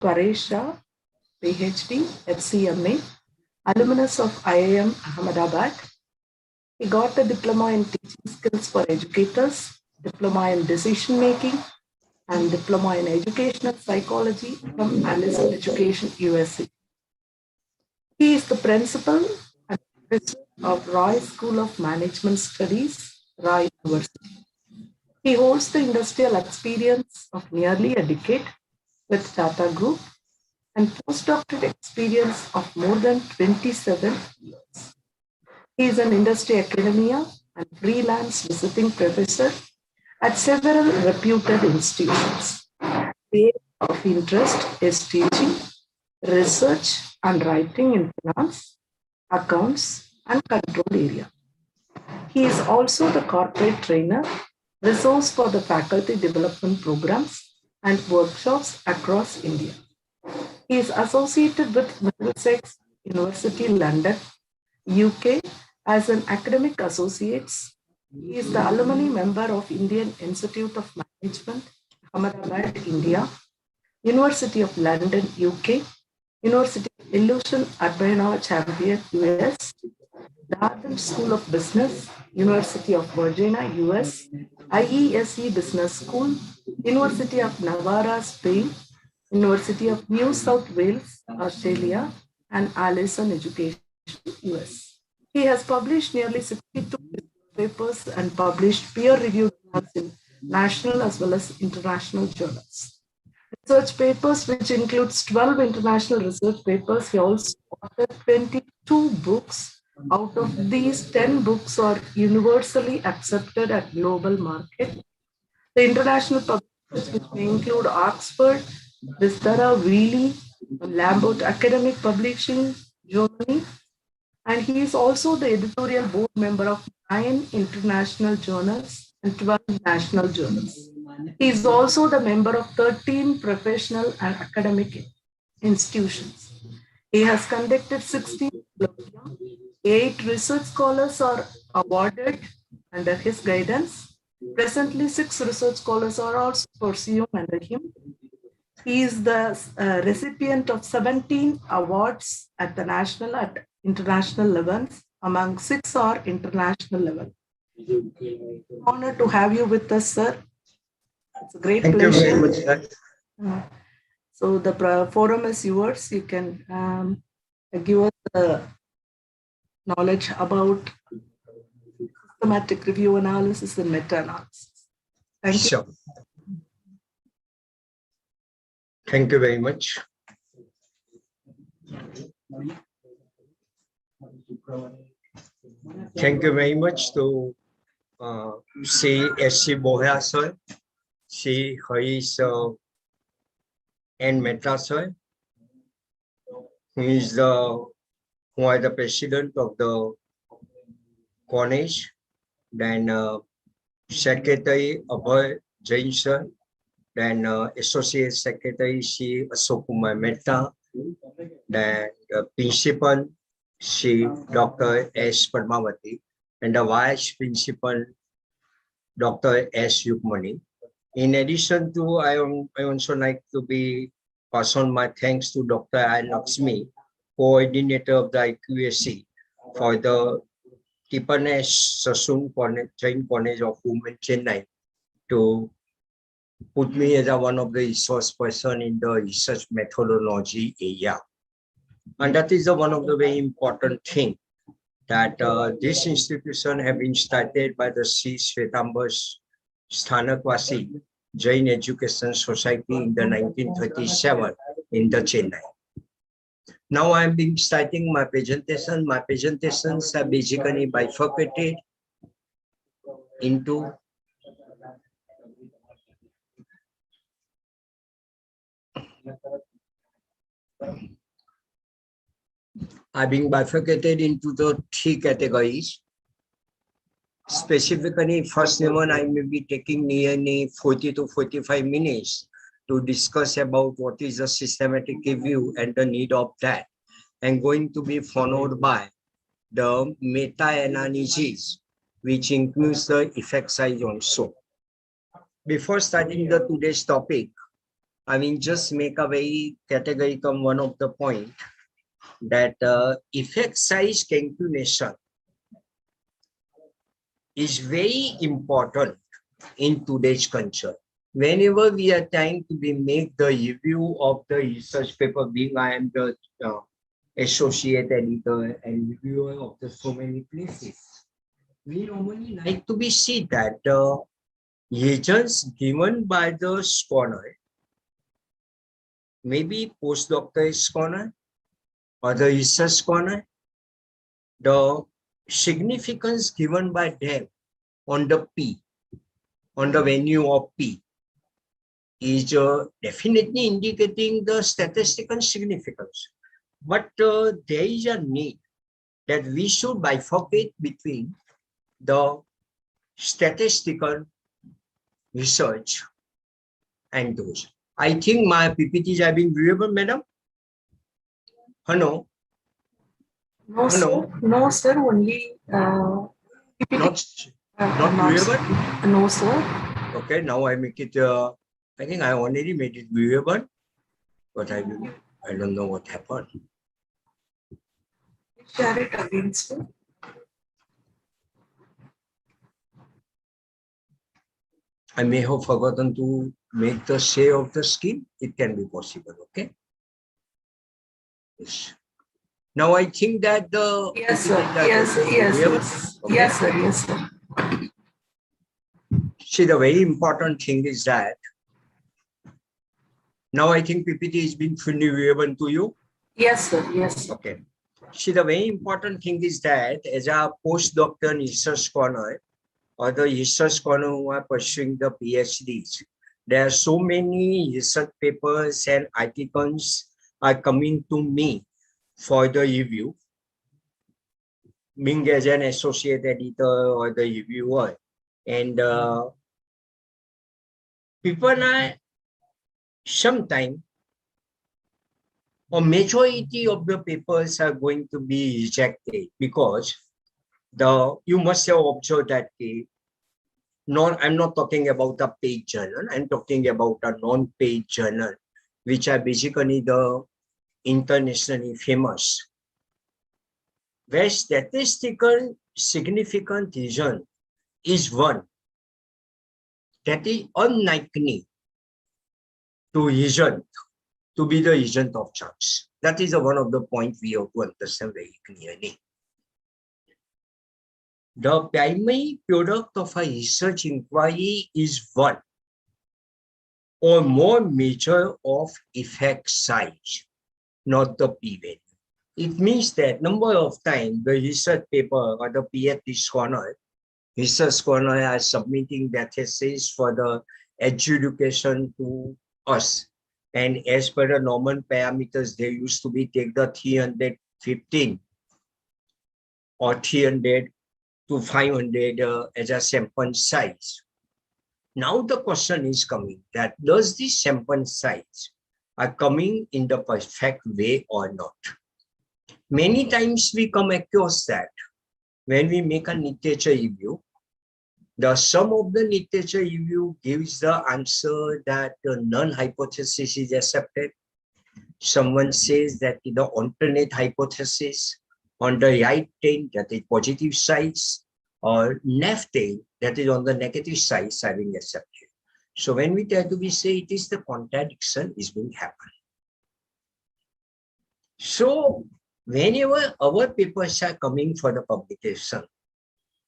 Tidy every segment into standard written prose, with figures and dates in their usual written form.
Paresh Shah, PhD, FCMA, alumnus of IIM Ahmedabad. He got a diploma in teaching skills for educators, diploma in decision making, and diploma in educational psychology from Allison Education, USA. He is the principal and professor of Roy School of Management Studies, Roy University. He holds the industrial experience of nearly a decade with Tata Group and postdoctoral experience of more than 27 years. He is an industry academia and freelance visiting professor at several reputed institutions. The area of interest is teaching, research, and writing in finance, accounts, and control area. He is also the corporate trainer, resource for the faculty development programs and workshops across India. He is associated with Middlesex University, London, UK, as an academic associate. He is the alumni member of Indian Institute of Management, Ahmedabad, India, University of London, UK, University of Illusion Urbana Champion, US, Darden School of Business, University of Virginia, US, IESE Business School, University of Navarra, Spain, University of New South Wales, Australia, and Allison Education, US. He has published nearly 62 papers and published peer-reviewed journals in national as well as international journals. Research papers, which includes 12 international research papers. He also authored 22 books. Out of these, 10 books are universally accepted at global market. The international publications, which may include Oxford, Vistara, Wheely, Lambert Academic Publishing, Germany, and he is also the editorial board member of 9 international journals and 12 national journals. He is also the member of 13 professional and academic institutions. He has conducted 16 colloquia. 8 research scholars are awarded under his guidance. Presently, 6 research scholars are also pursued under him. He is the recipient of 17 awards at the national and international levels, among 6 are international level. Honor to have you with us, sir. It's a great pleasure. Thank you very much, sir. So the forum is yours. You can give us the knowledge about systematic review analysis and meta-analysis. Thank you. Sure. Thank you very much. Thank you very much to C. S.C. Bohya sir, C. Harish and Mehta sir, who is the president of the college, then Secretary Abhay Jain sir, then Associate Secretary C. Ashok Kumar Mehta, then Principal C. Dr. S. Padmavati, and the Vice Principal Dr. S. Yukmani. In addition to, I also like to pass on my thanks to Dr. I. Lakshmi, coordinator of the IQAC, for the Tipanesh Sassoon Jain College of Women, Chennai, to put me as one of the resource person in the research methodology area. And that is one of the very important thing, that this institution have been started by the C. Shwetambar Sthanakwasi Jain Education Society in the 1937 in the Chennai. Now I am starting my presentation. My presentations are basically bifurcated into the 3 categories. Specifically, first one, I may be taking nearly 40 to 45 minutes to discuss about what is a systematic review and the need of that, and going to be followed by the meta-analysis, which includes the effect size also. Before starting the today's topic, I mean, just make a very categorical one of the point that effect size calculation is very important in today's culture. Whenever we are trying to make the review of the research paper, being I am the associate editor and reviewer of the so many places, we normally like to be see that the reasons given by the scholar, maybe postdoctoral scholar or the research scholar, the significance given by them on the P, on the value of P, is definitely indicating the statistical significance. But there is a need that we should bifurcate between the statistical research and those. I think my PPTs have been viewable, madam. Hello. No, Hello. sir. No, sir. Only Not viewable? No, sir. Okay, now I make it. I think I already made it viewable, but I don't know what happened. Share it again, sir. I may have forgotten to make the share of the screen. It can be possible. Okay. Yes. Now I think that the yes, sir. Yes, yes. Okay? Yes, sir. Yes, sir. See, the very important thing is that now I think PPT has been fully viewable to you. Yes, sir. Yes. Sir. Okay. See, the very important thing is that as a postdoctoral research scholar or the research scholar who are pursuing the PhDs, there are so many research papers and articles are coming to me for the review, being as an associate editor or the reviewer. And people are sometimes, or majority of the papers are going to be rejected because you must have observed that I'm not talking about a paid journal, I'm talking about a non-paid journal, which are basically the internationally famous, where statistical significant reason is one that is unlikely to be the agent of chance. That is one of the points we have to understand very clearly. The primary product of a research inquiry is one or more measure of effect size, not the p-value. It means that number of times the research paper or the PhD scholar, research scholar are submitting their thesis for the adjudication to us. And as per the normal parameters, they used to be take the 315 or 300 to 500 as a sample size. Now the question is coming that does this sample size are coming in the perfect way or not? Many times we come across that when we make a literature review, the sum of the literature review gives the answer that the null hypothesis is accepted. Someone says that in the alternate hypothesis on the right tail, that is positive sides, or left tail, that is on the negative side, having accepted. So when we try to be say it is the contradiction is being happen. So whenever our papers are coming for the publication,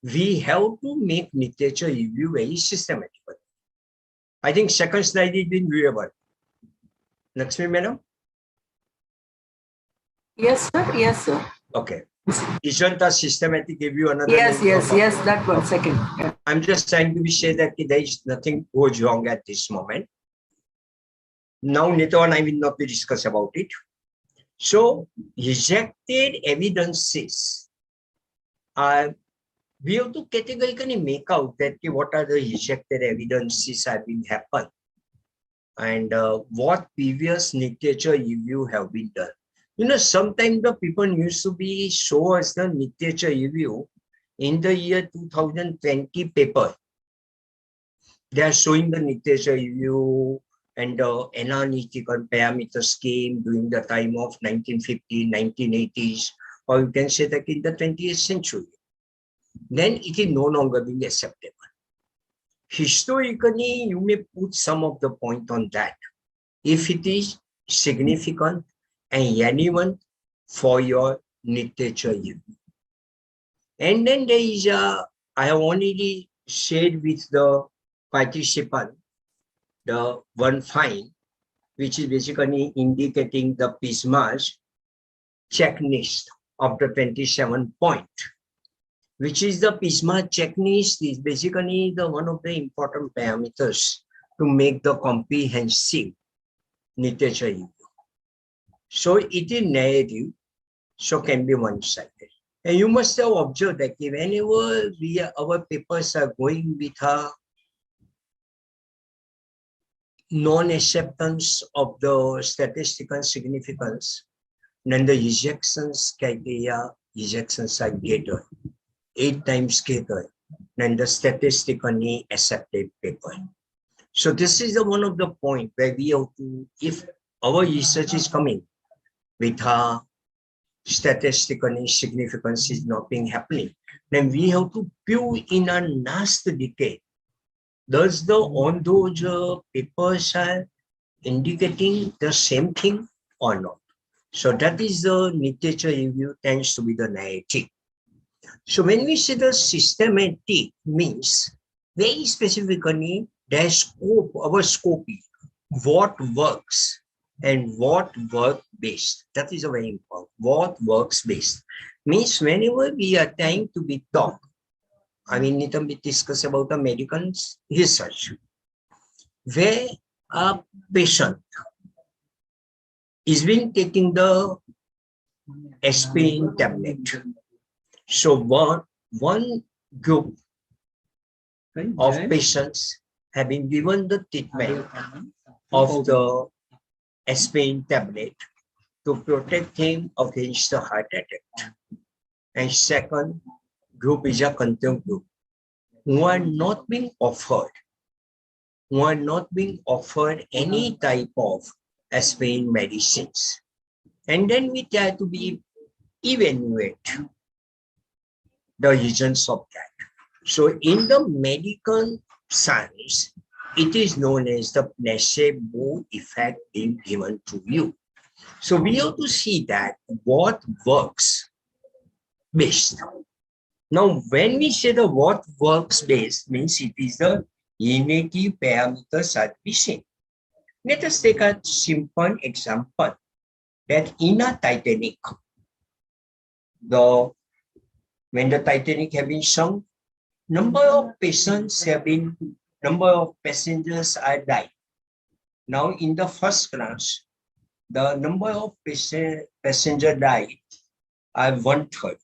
we have to make literature review very systematically. I think second slide is been viewable. Lakshmi madam? Yes, sir. Yes, sir. Okay. Isn't a systematic review another? Yes, that one second. Yeah. I'm just trying to be say that there is nothing goes wrong at this moment. Now later on I will not be discuss about it. So rejected evidences are we have to categorically make out that what are the rejected evidences have been happened and what previous literature review have been done. You know, sometimes the people used to be show us the literature review in the year 2020 paper. They are showing the literature review and the analytical parameters came during the time of 1950s, 1980s, or you can say that in the 20th century, then it is no longer being acceptable. Historically, you may put some of the point on that if it is significant and relevant for your literature review. And then there is I have already shared with the participant the one find, which is basically indicating the Pisma's checklist of the 27 point, which is the Pisma checklist is basically the one of the important parameters to make the comprehensive literature review. So it is narrative, so can be one-sided. And you must have observed that whenever our papers are going with a non-acceptance of the statistical significance, then the ejections criteria, ejections are greater, 8 times greater than the statistically accepted paper. So this is the one of the point where we have to, if our research is coming with a statistically significance is not being happening, then we have to view in a last decade. Does the on those papers are indicating the same thing or not? So that is the literature review tends to be the narrative. So when we say the systematic means very specifically their scope, our scope is what works and what work-based. That is a very important. What works-based means whenever we are trying to be taught, I mean, little bit discuss about the medical research, where a patient is being taking the aspirin tablet. So one group of patients have been given the treatment of the aspirin tablet to protect him against the heart attack. And second group is a control group who are not being offered any type of aspirin medicines. And then we try to be evaluate the reasons of that. So in the medical science, it is known as the placebo effect being given to you. So we have to see that what works best. Now, when we say the what works best means it is the unitive parameters are we seen. Let us take a simple example that in a Titanic, when the Titanic have been sunk, number of passengers are died. Now in the first class, the number of passenger died are 1/3.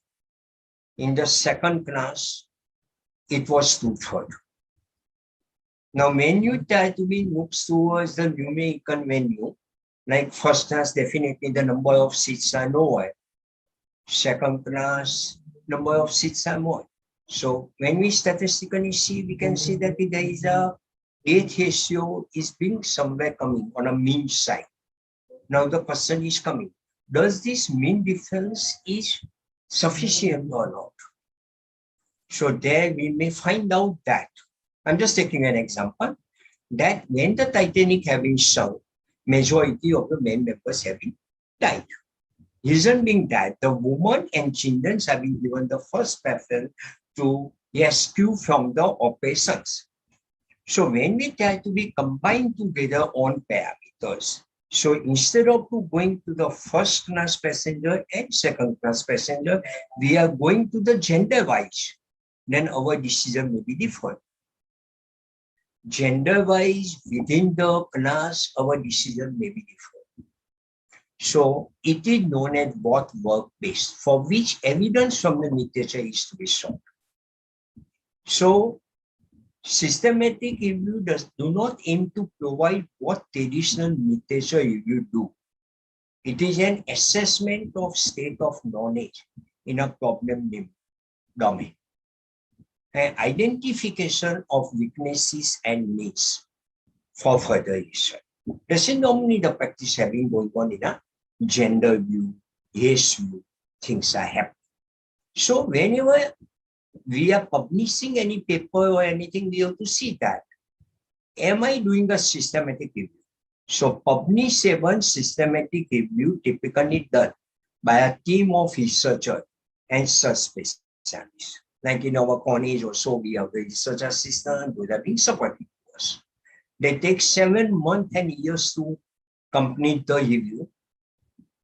In the second class, it was 2/3. Now when you try to be moves towards the numerical value, like first class, definitely the number of seats are lower. Second class, number of seats are more. So when we statistically see, we can see that there is a death ratio is being somewhere coming on a mean side. Now the question is coming, does this mean difference is sufficient or not? So there we may find out that, I'm just taking an example, that when the Titanic have been sunk, majority of the men members have been died. Reason being that the women and children have been given the first preference to rescue from the operations. So when we try to be combined together on parameters, so instead of going to the first class passenger and second class passenger, we are going to the gender wise, then our decision may be different. Gender wise within the class, our decision may be different. So it is known as what work-based, for which evidence from the literature is to be sought. So systematic review do not aim to provide what traditional literature review do. It is an assessment of state of knowledge in a problem domain, an identification of weaknesses and needs for further research. This is normally the practice having going on in a gender view, race view, things are happening. So whenever we are publishing any paper or anything, we have to see that, am I doing a systematic review? So publishable systematic review typically done by a team of researchers and such specialists. Like in our college also, we have the research assistant who have been supporting us. They take 7 months and years to complete the review.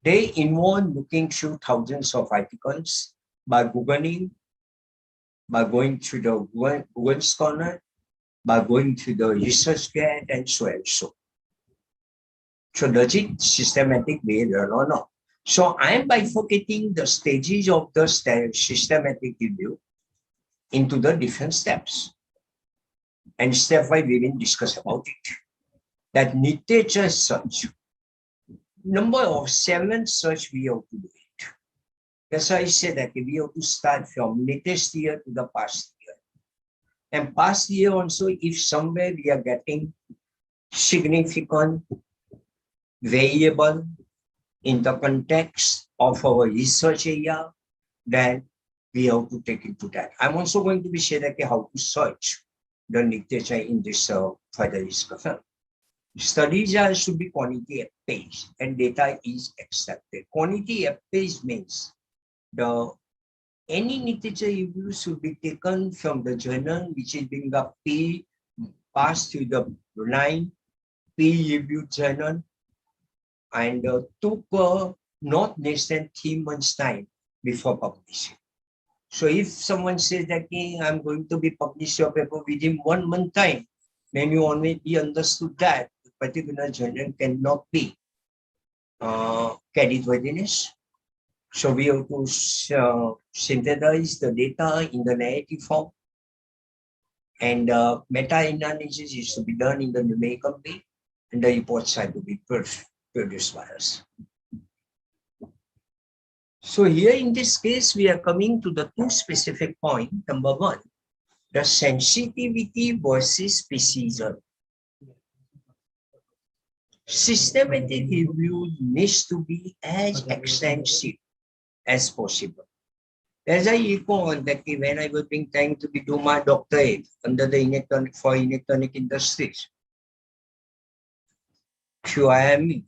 They involve looking through thousands of articles by Googling, by going to the Google Scholar, by going to the research guide, and so and so. So does it systematic way or not? So I am bifurcating the stages of the systematic review into the different steps. And step 5, we will discuss about it. That literature search. Number of 7 search we have to do it. That's why I said that we have to start from latest year to the past year. And past year also, if somewhere we are getting significant variable in the context of our research area, then we have to take into that. I'm also going to be sharing how to search the literature in this further discussion. Studies should be quantity-based and data is accepted. Quantity-based means any literature review should be taken from the journal which is being passed through the blind peer-reviewed journal and took not less than 3 months' time before publishing. So if someone says that I'm going to be publish your paper within 1 month time, then you already understood that the particular journal cannot be carried worthiness. So we have to synthesize the data in the narrative form, and meta-analysis is to be done in the numerical way, and the reports have to be produced by us. So here in this case, we are coming to the 2 specific points. Number 1, the sensitivity versus precision. Systematic review needs to be as extensive as possible. As I recall that when I was being trying to do my doctorate under the electronic industries, QIME,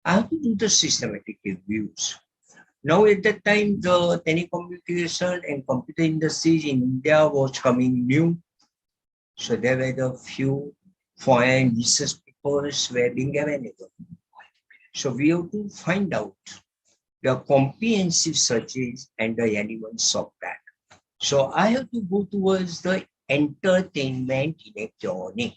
I have to do the systematic reviews. Now at that time, the telecommunication and computer industries in India was coming new. So there were a few foreign research papers were being available. So we have to find out the comprehensive searches and the elements of that. So I have to go towards the entertainment electronic.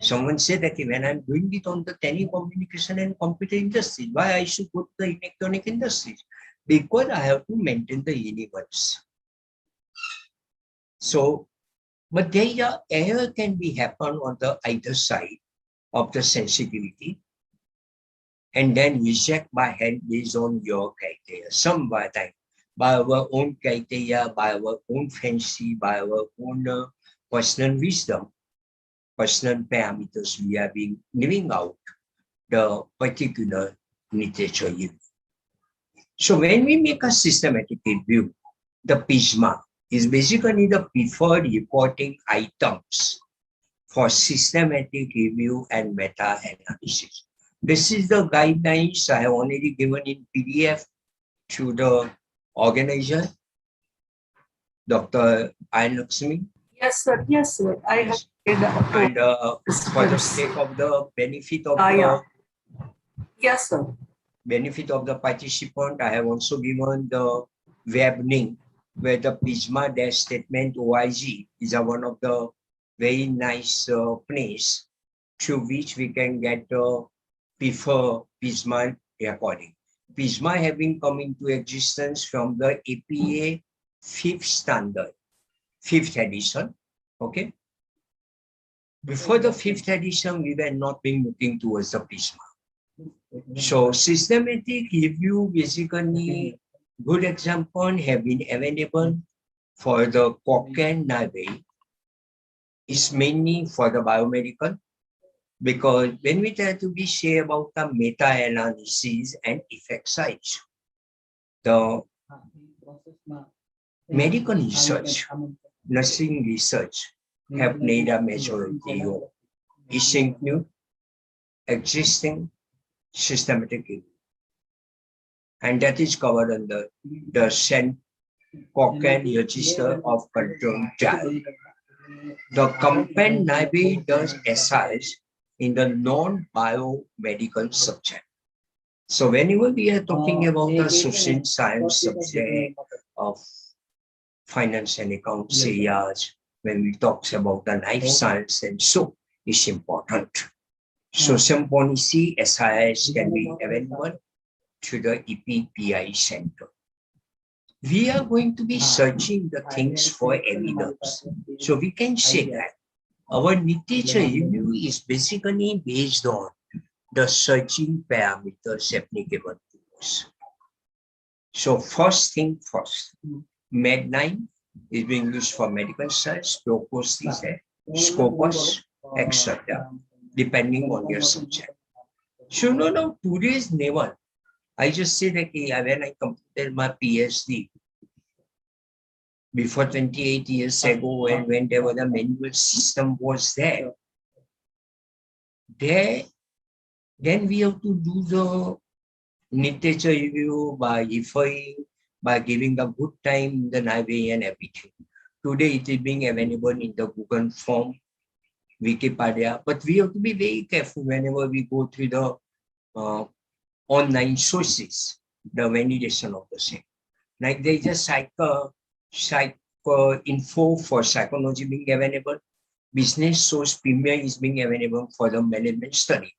Someone said that when I'm doing it on the telecommunication and computer industry, why I should go to the electronic industries? Because I have to maintain the universe. So, but there error can be happen on the either side of the sensitivity, and then reject by hand based on your criteria. Some by time, by our own criteria, by our own fancy, by our own personal wisdom, personal parameters, we are giving out the particular literature review. So when we make a systematic review, the PISMA is basically the preferred reporting items for systematic review and meta-analysis. This is the guidelines I have already given in PDF to the organizer, Dr. Ayan Lakshmi. Yes, sir. Yes, sir. I have read And for the sake of the benefit of yes, sir. benefit of the participant, I have also given the web link where the PISMA-statement.org is one of the very nice place through which we can get the preferred PISMA recording. PISMA having come into existence from the APA 5th standard, 5th edition. Okay. Before the 5th edition, we were not being looking towards the PISMA. So systematic review, basically, good example have been available for the Cochrane Survey. Is mainly for the biomedical. Because when we try to be say about the meta-analysis and effect size, the medical research, nursing research have played a majority role. It includes existing systematic review, and that is covered under the Cochrane Register of Controlled Trial. The companion does SIs in the non-biomedical subject. So whenever we are talking about the social science subject of finance and accounts areas, when we talk about the life science and so, it's important. So some policy SIS can be available to the EPPI center. We are going to be searching the things for evidence. So we can say that our literature review is basically based on the searching parameters applicable to us. So first thing first, Med9 is being used for medical science, Scopus, etc., depending on your subject. So no, today's level, I just say that when I completed my PhD before 28 years ago, and when there was a manual system was there, then we have to do the literature review by referring, by giving a good time, the library and everything. Today it is being available in the Google form, Wikipedia, but we have to be very careful whenever we go through the online sources, the validation of the same. Like there is a psycho info for psychology being available, business source premier is being available for the management study.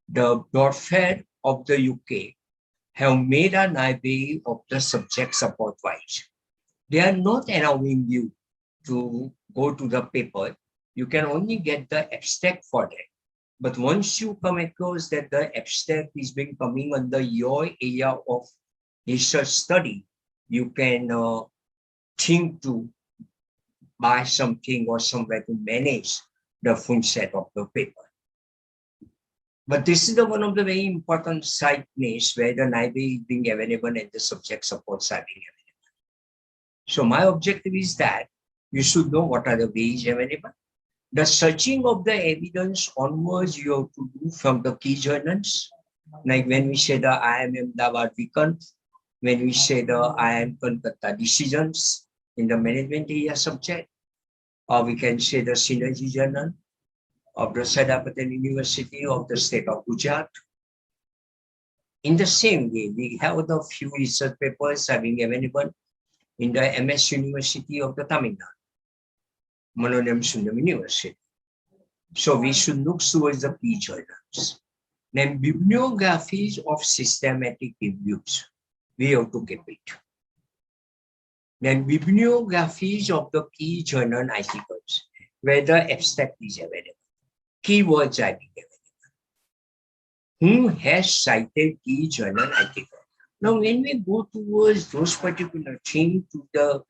The Broadfair of the UK have made a library of the subject support wise. They are not allowing you to go to the paper. You can only get the abstract for that. But once you come across that the abstract is being coming under your area of research study, you can think to buy something or somewhere to manage the full set of the paper. But this is one of the very important site niche where the library is being available and the subject supports are being available. So my objective is that you should know what are the ways available. The searching of the evidence onwards you have to do from the key journals. Like when we say the IIM Ahmedabad Weekend, when we say the IIM Kolkata decisions in the management area subject, or we can say the Synergy Journal of the Sardar Patel University of the state of Gujarat. In the same way, we have the few research papers having available in the MS University of the Tamil Nadu, Manoram Sundam University. So we should look towards the key journals. Then bibliographies of systematic reviews, we have to keep it. Then bibliographies of the key journal articles, where the abstract is available. Keywords are being available. Who has cited key journal article? Now, when we go towards those particular things to the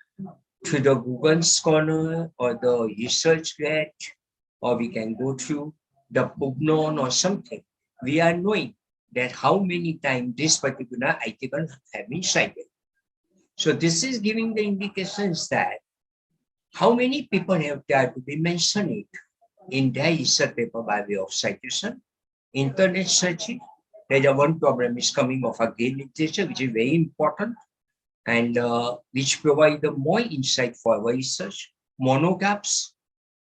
Google Scholar or the ResearchGate, or we can go through the Pugnon or something, we are knowing that how many times this particular article have been cited. So this is giving the indications that how many people have tried to be mentioned in their research paper by way of citation. Internet searching, there's one problem is coming of again literature, which is very important and which provide the more insight for our research. Monographs,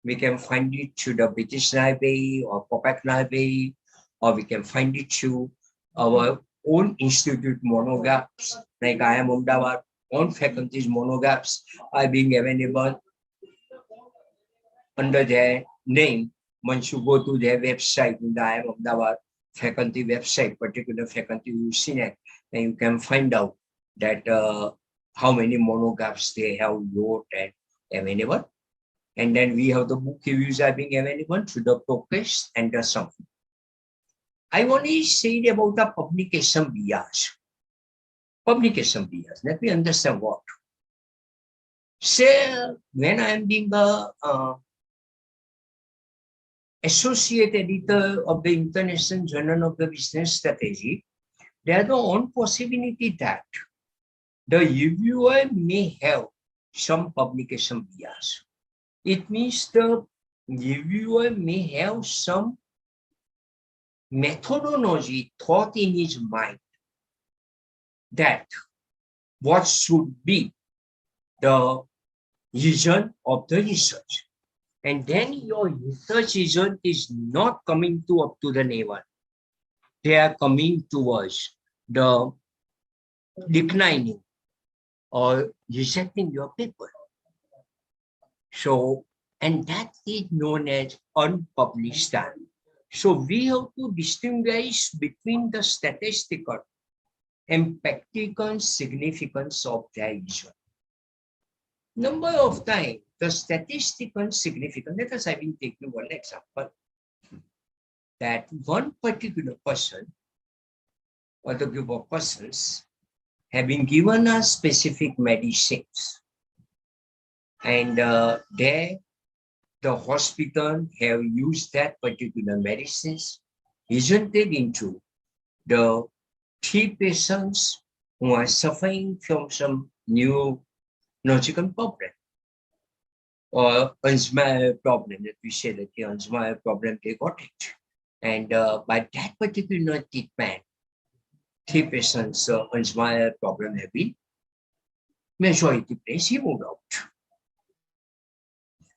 we can find it through the British Library or Popak Library, or we can find it through our own institute monographs, like IIM Ahmedabad own faculties monographs are being available under their name. Once you go to their website, in the IIM Ahmedabad faculty website, particular faculty you've seen it, and you can find out that how many monographs they have wrote and available. And then we have the book reviews are being available through the progress and the sum. I only said about the publication bias. Publication bias. Let me understand what. Say when I am being associate editor of the International Journal of the Business Strategy, there is the one possibility that the reviewer may have some publication bias. It means the reviewer may have some methodology thought in his mind that what should be the result of the research. And then your research result is not coming up to the level. They are coming towards the declining or rejecting your paper. So, and that is known as unpublished stand. So we have to distinguish between the statistical and practical significance of their result. Number of times, the statistical significance, let us I will take you one example, that one particular person or the group of persons have been given us specific medicines, and there the hospital have used that particular medicines, resulted into the 3 patients who are suffering from some neurological problem or Alzheimer's problem, that we say that the Alzheimer's problem, they got it. And by that particular treatment, 3 patients' Alzheimer's problem have been majority place moved out.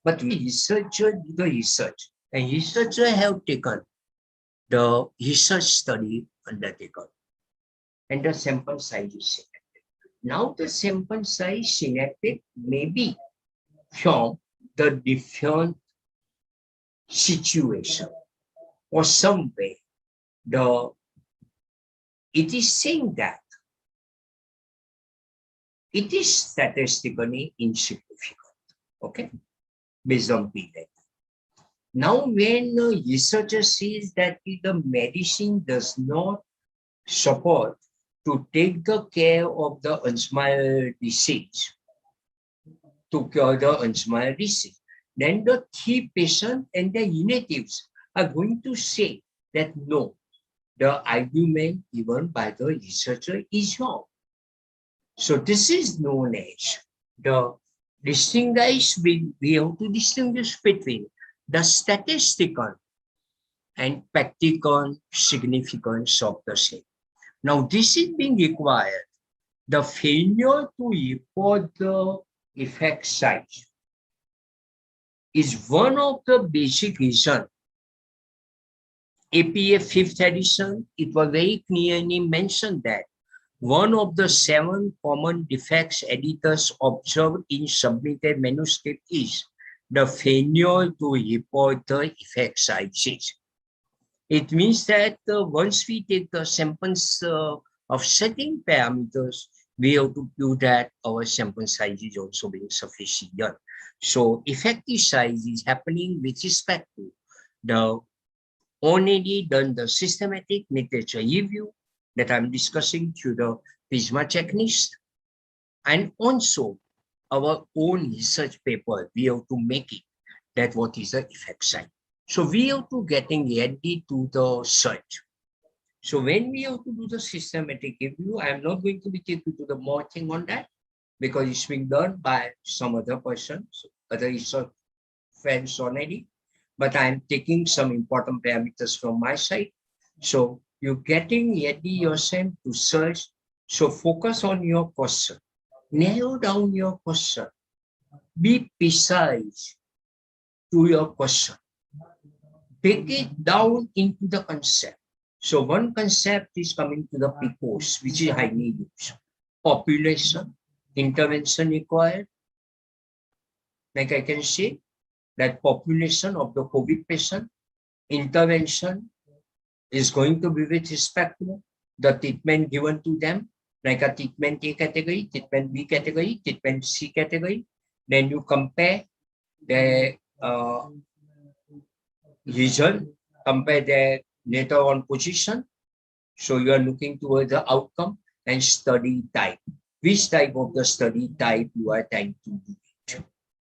But we researcher do the research, and researchers have taken the research study undertaken, and the sample size is selected. Now the sample size selected may be from the different situation or some way. It is saying that it is statistically insignificant, okay, based on p-value. Now, when a researcher sees that the medicine does not support to take the care of the Alzheimer's disease, to cure the Alzheimer's disease, then the 3 patients and their relatives are going to say that no, the argument given by the researcher is wrong. So this is known as the distinguish. We have to distinguish between the statistical and practical significance of the same. Now this is being required. The failure to report the effect size is one of the basic reasons. APA 5th edition, it was very clearly mentioned that one of the 7 common defects editors observed in submitted manuscript is the failure to report the effect sizes. It means that once we take the samples of setting parameters, we have to prove that our sample size is also being sufficient. So effective size is happening with respect to the already done the systematic literature review that I'm discussing through the Prisma checklist, and also our own research paper. We have to make it that what is the effect size. So we have to getting ready to the search. So when we have to do the systematic review, I'm not going to be taking to the more thing on that because it's being done by some other persons, other research friends already. But I'm taking some important parameters from my side. So you're getting ready yourself to search. So focus on your question. Narrow down your question. Be precise to your question. Take it down into the concept. So one concept is coming to the PCOS, which is highly used. Population, intervention required. Like I can say that population of the COVID patient, intervention is going to be with respect to the treatment given to them, like a treatment A category, treatment B category, treatment C category. Then you compare the result, compare the later on position. So you are looking towards the outcome and study type. Which type of the study type you are trying to do it?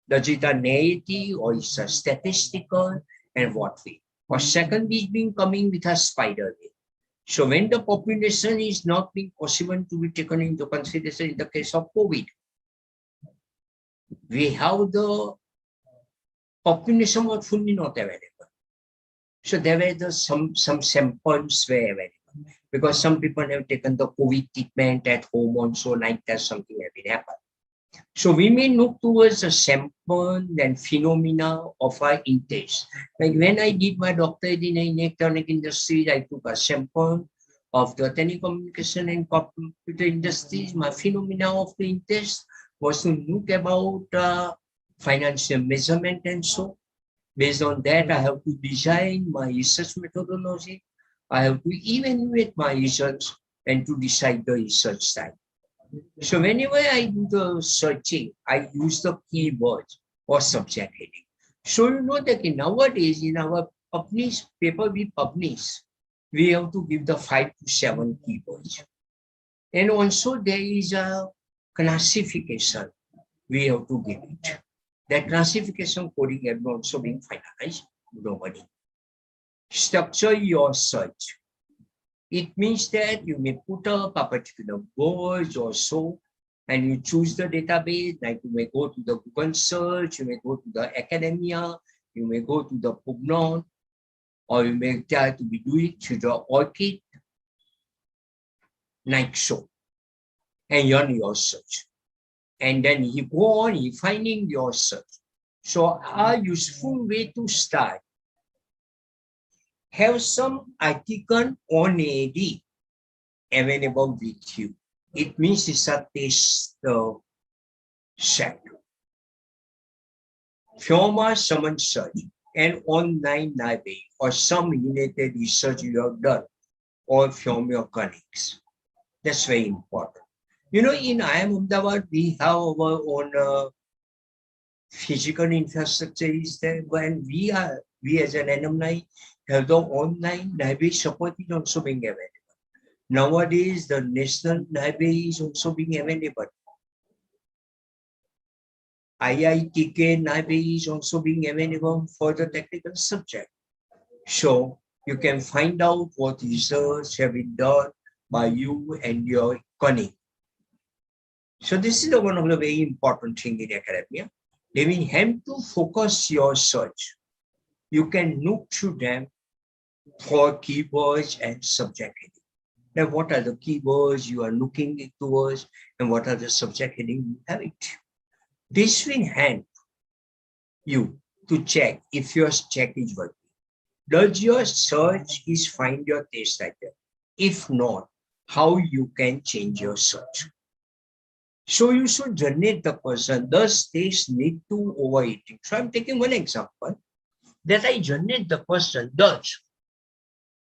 Does it a narrative or is a statistical? and what way. Or second is being coming with a spider way. So when the population is not being possible to be taken into consideration in the case of COVID, we have the population was fully not available. So there were some samples were available because some people have taken the COVID treatment at home also, like that something has been happened. So we may look towards a sample and phenomena of our interest. Like when I did my doctorate in electronic industries, I took a sample of the telecommunication and computer industries. My phenomena of the interest was to look about financial measurement and so. Based on that, I have to design my research methodology. I have to evaluate my research and to decide the research type. So whenever I do the searching, I use the keywords or subject heading. So you know that nowadays in our paper we publish, we have to give the 5 to 7 keywords. And also there is a classification we have to give it. That classification coding has also been finalized. Nobody. Structure your search. It means that you may put up a particular words or so, and you choose the database, like you may go to the Google search, you may go to the academia, you may go to the PubNod, or you may try to be doing it through the ORCID, like so, and run your search. And then you go on refining your search. So a useful way to start, have some article on AD available with you. It means it's a test set. From a summon search, an online library, or some related research you have done, or from your colleagues. That's very important. You know, in IIM Ahmedabad, we have our own physical infrastructure is there, when we as an alumni have the online library support is also being available. Nowadays, the national library is also being available. IITK library is also being available for the technical subject. So you can find out what research have been done by you and your colleague. So this is one of the very important things in academia. They will help to focus your search. You can look through them for keywords and subject heading. Now, what are the keywords you are looking towards and what are the subject heading you have it? This will help you to check if your check is working. Does your search is find your taste title? If not, how you can change your search? So you should generate the question, does taste lead to overeating? So I'm taking one example that I generate the question, does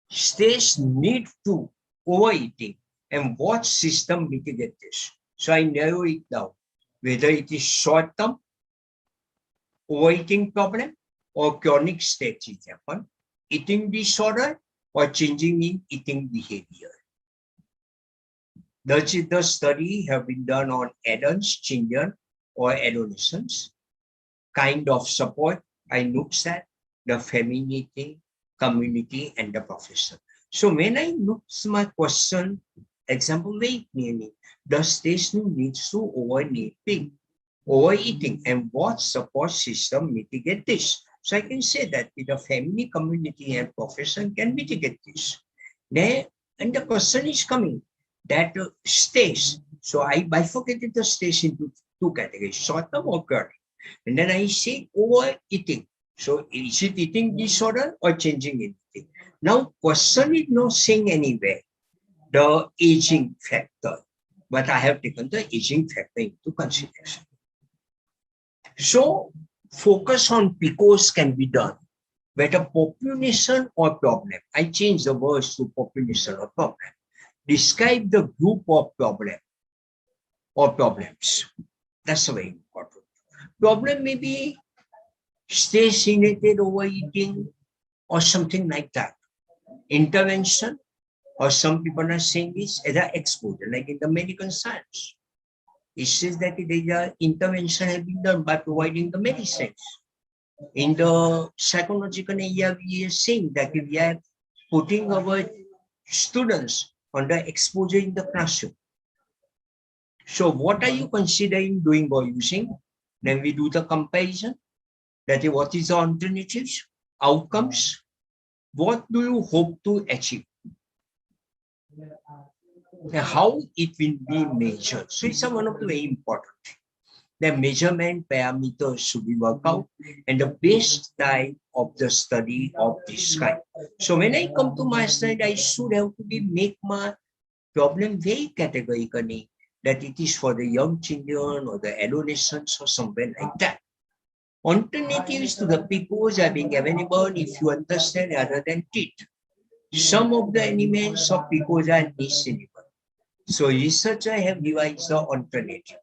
taste lead to overeating and what system mitigate this? So I narrow it down, whether it is short-term overeating problem or chronic state example, eating disorder or changing in eating behavior. Does the study have been done on adults, children, or adolescents? Kind of support I looked at, the femininity, community, and the profession. So when I look at my question, example very clearly, does this lead to overeating, and what support system mitigate this? So I can say that the family, community, and profession can mitigate this. Then, and the question is coming that stage. So I bifurcated the stage into 2 categories, short-term or chronic. And then I say overeating. So is it eating disorder or changing in eating? Now, question is not saying anywhere the aging factor, but I have taken the aging factor into consideration. So focus on PICOs can be done, whether population or problem. I change the words to population or problem. Describe the group of problem or problems. That's very important. Problem may be stage-related overeating or something like that. Intervention, or some people are saying is either exposure, like in the medical science. It says that the intervention has been done by providing the medicines. In the psychological area, we are saying that we are putting our students under exposure in the classroom. So what are you considering doing or using? Then we do the comparison. That is, what is the alternatives, outcomes? What do you hope to achieve? Now, how it will be measured. So it's one of the very important. The measurement parameters should be worked out and the best type of the study of this kind. So when I come to my study, I should have to be make my problem very categorically that it is for the young children or the adolescents or somewhere like that. Alternatives to the PICOs are being available if you understand rather than teach. Some of the elements of PICOs are discernible. So researchers have devised the alternative,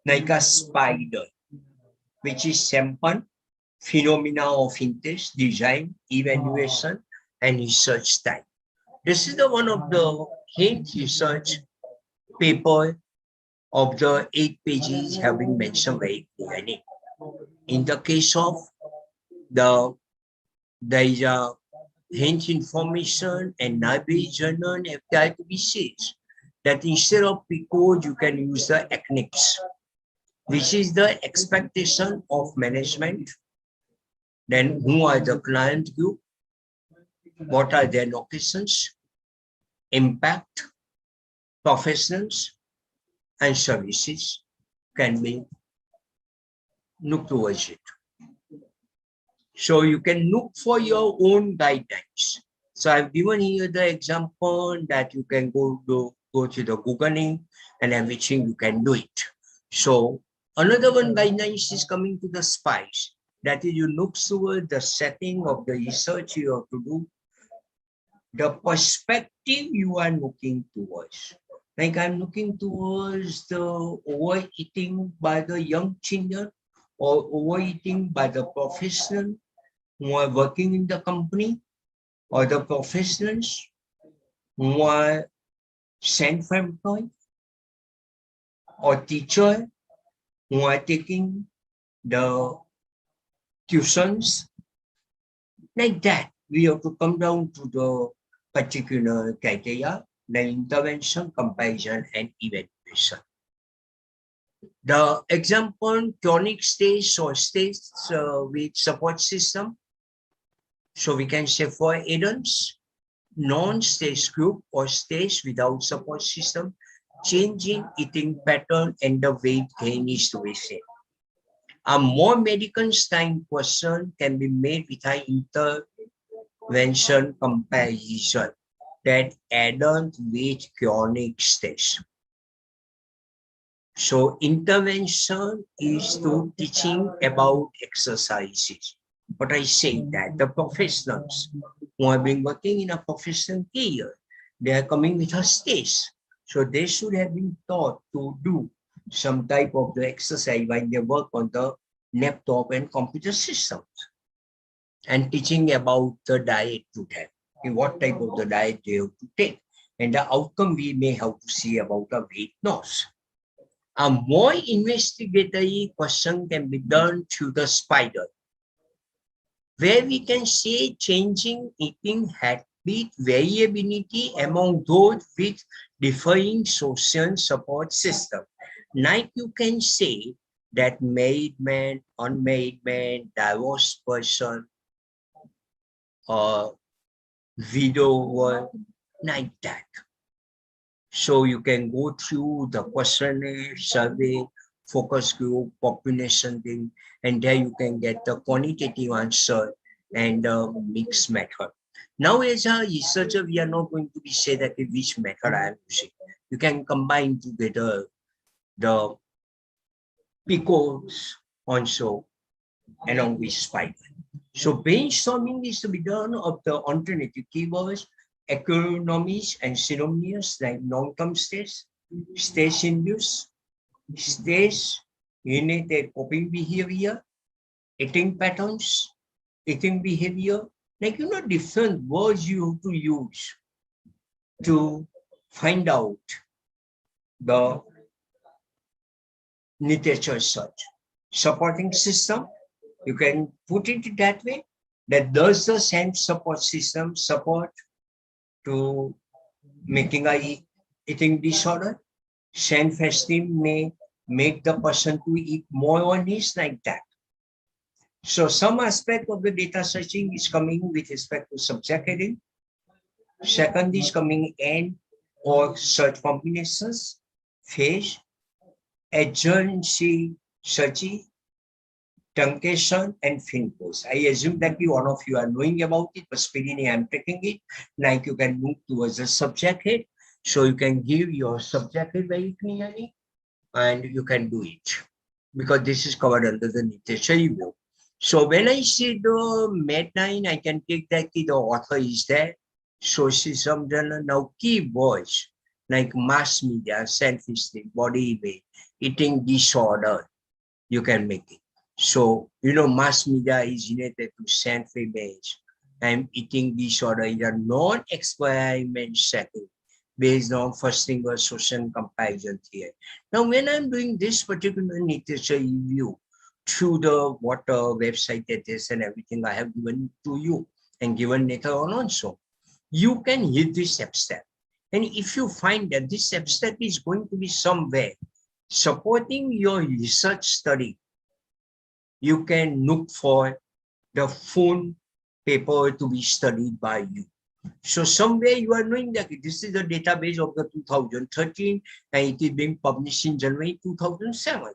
like a spider, which is sample, phenomena of interest, design, evaluation, and research time. This is the one of the hint research paper of the 8 pages have been mentioned very clearly. In the case of there is a hint information and library journal have to be said that instead of PICO, you can use the techniques, which is the expectation of management. Then who are the client group? What are their locations? Impact, professionals, and services can be looked towards it. So you can look for your own guidelines. So I've given here the example that you can go to the Googling and everything you can do it. So another one guidelines is coming to the spice. That is, you look toward the setting of the research you have to do, the perspective you are looking towards. Like I'm looking towards the overeating by the young children or overeating by the professional who are working in the company or the professionals who are self-employed or teacher who are taking the tuitions. Like that, we have to come down to the particular criteria, the intervention, comparison, and evaluation. The example, chronic stage or stage with support system. So we can say for adults, non-stage group or stage without support system, changing eating pattern and the weight gain is to be seen. A more medical style question can be made with an intervention comparison that adult with chronic stage. So intervention is to teaching about exercises. But I say that the professionals who have been working in a professional career, they are coming with a stage. So they should have been taught to do some type of the exercise when they work on the laptop and computer systems. And teaching about the diet to them, in what type of the diet they have to take. And the outcome we may have to see about a weight loss. A more investigatory question can be done through the spider, where we can say changing eating habit variability among those with differing social support system. Like you can say that married man, unmarried man, divorced person, or widower, like that. So you can go through the questionnaire, survey, focus group, population thing, and there you can get the quantitative answer and the mixed method. Now, as a researcher, we are not going to be say that which method I am using. You can combine together the PICOs also along with Spider. So brainstorming is to be done of the alternative keywords, economies and synonyms like long-term states, stage induced, stage related coping behavior, eating patterns, eating behavior, like different words you have to use to find out the literature search. Supporting system, You can put it that way, that does the same support system support to making a eating disorder? Self-esteem may make the person to eat more or less like that. So some aspect of the data searching is coming with respect to subject heading. Second is coming and or search combinations, phase, adjacency searching, truncation, and fin pose. I assume that one of you are knowing about it, but speedily I'm taking it. Like you can move towards the subject head. So you can give your subject head very clearly and you can do it because this is covered under the literature review. So when I see the Med9, I can take that the author is there. Socialism, now keywords like mass media, self-esteem, body image, eating disorder, you can make it. So, mass media is related to self-image and eating disorder in a non-experiment setting based on first single social comparison theory. Now, when I'm doing this particular literature review through the website that is and everything I have given to you and given later on also, you can hit this abstract. And if you find that this abstract is going to be somewhere supporting your research study, you can look for the full paper to be studied by you. So somewhere you are knowing that this is the database of the 2013 and it is being published in January 2007.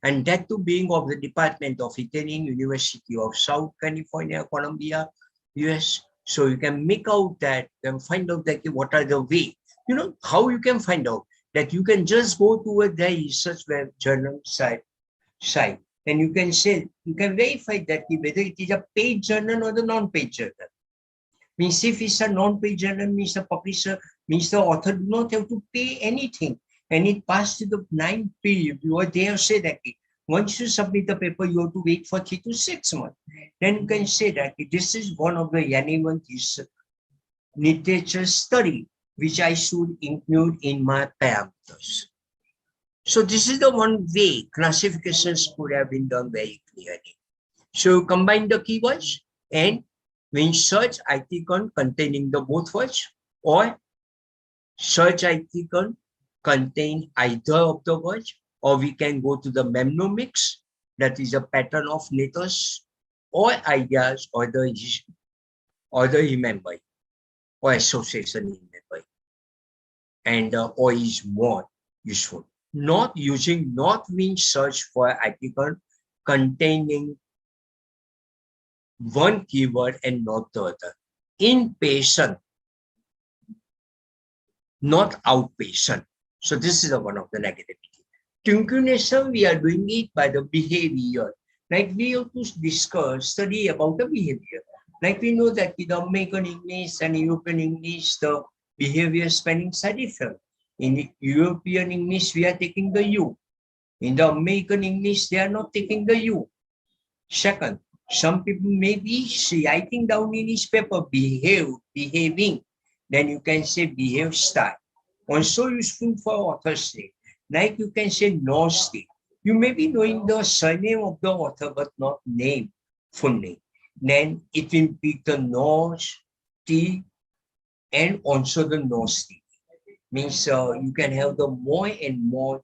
And that too being of the Department of Italian University of South California, Columbia, US. So you can make out that and find out that what are the way, how you can find out that you can just go to their research web journal site and you can say, you can verify that whether it is a paid journal or the non-paid journal. Means if it's a non-paid journal, means the publisher, means the author do not have to pay anything. And it passed to the 9 peer reviewer, they have said that once you submit the paper, you have to wait for 3 to 6 months. Then you can say that this is one of the relevant literature study, which I should include in my parameters. So this is the one way classifications could have been done very clearly. So combine the keywords and when search article containing the both words or search article contain either of the words, or we can go to the memnomics, that is a pattern of letters or ideas or the remembering or association remembering, and or is more useful. Not means search for article containing one keyword and not the other. Inpatient, not outpatient. So this is one of the negativity. Truncation, we are doing it by the behavior. Like we have to study about the behavior. Like we know that in the American English and European English, the behavior spellings are different. In European English, we are taking the U. In the American English, they are not taking the U. Second, some people may be writing down in his paper, behaving. Then you can say behave style. Also useful for author's name. Like you can say nasty. You may be knowing the surname of the author, but not name, full name. Then it will be the nasty and also the nasty. Means you can have the more and more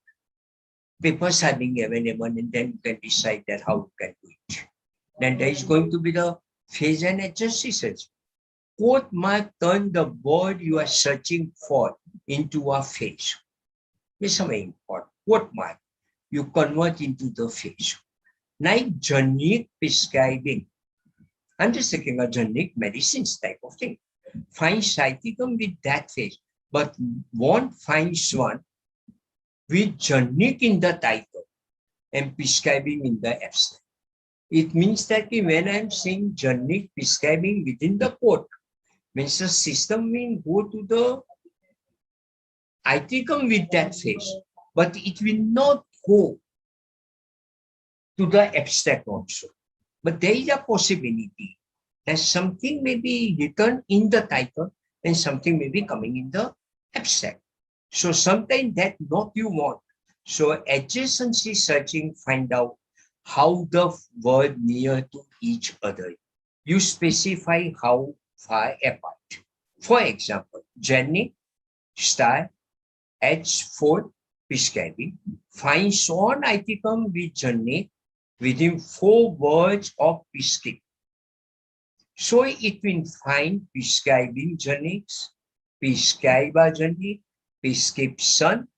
papers are being available, and then you can decide that how you can do it. Then there is going to be the phase and adjacency search. Quote mark turn the word you are searching for into a phase. This is very important. Quote mark you convert into the phase. Like generic prescribing. I'm just taking a generic medicines type of thing. Find cyclicum with that phase, but won't find one with generic in the title and prescribing in the abstract. It means that when I'm saying generic prescribing within the quote, means the system will go to the article with that phase, but it will not go to the abstract also. But there is a possibility that something may be written in the title and something may be coming in the abstract. So sometimes that not you want. So adjacency searching find out how the word near to each other. You specify how far apart. For example, Jenny, star, H4, prescribing, finds one item with Jenny within 4 words of prescription. So it will find prescribing genetics, prescriber genetics, prescription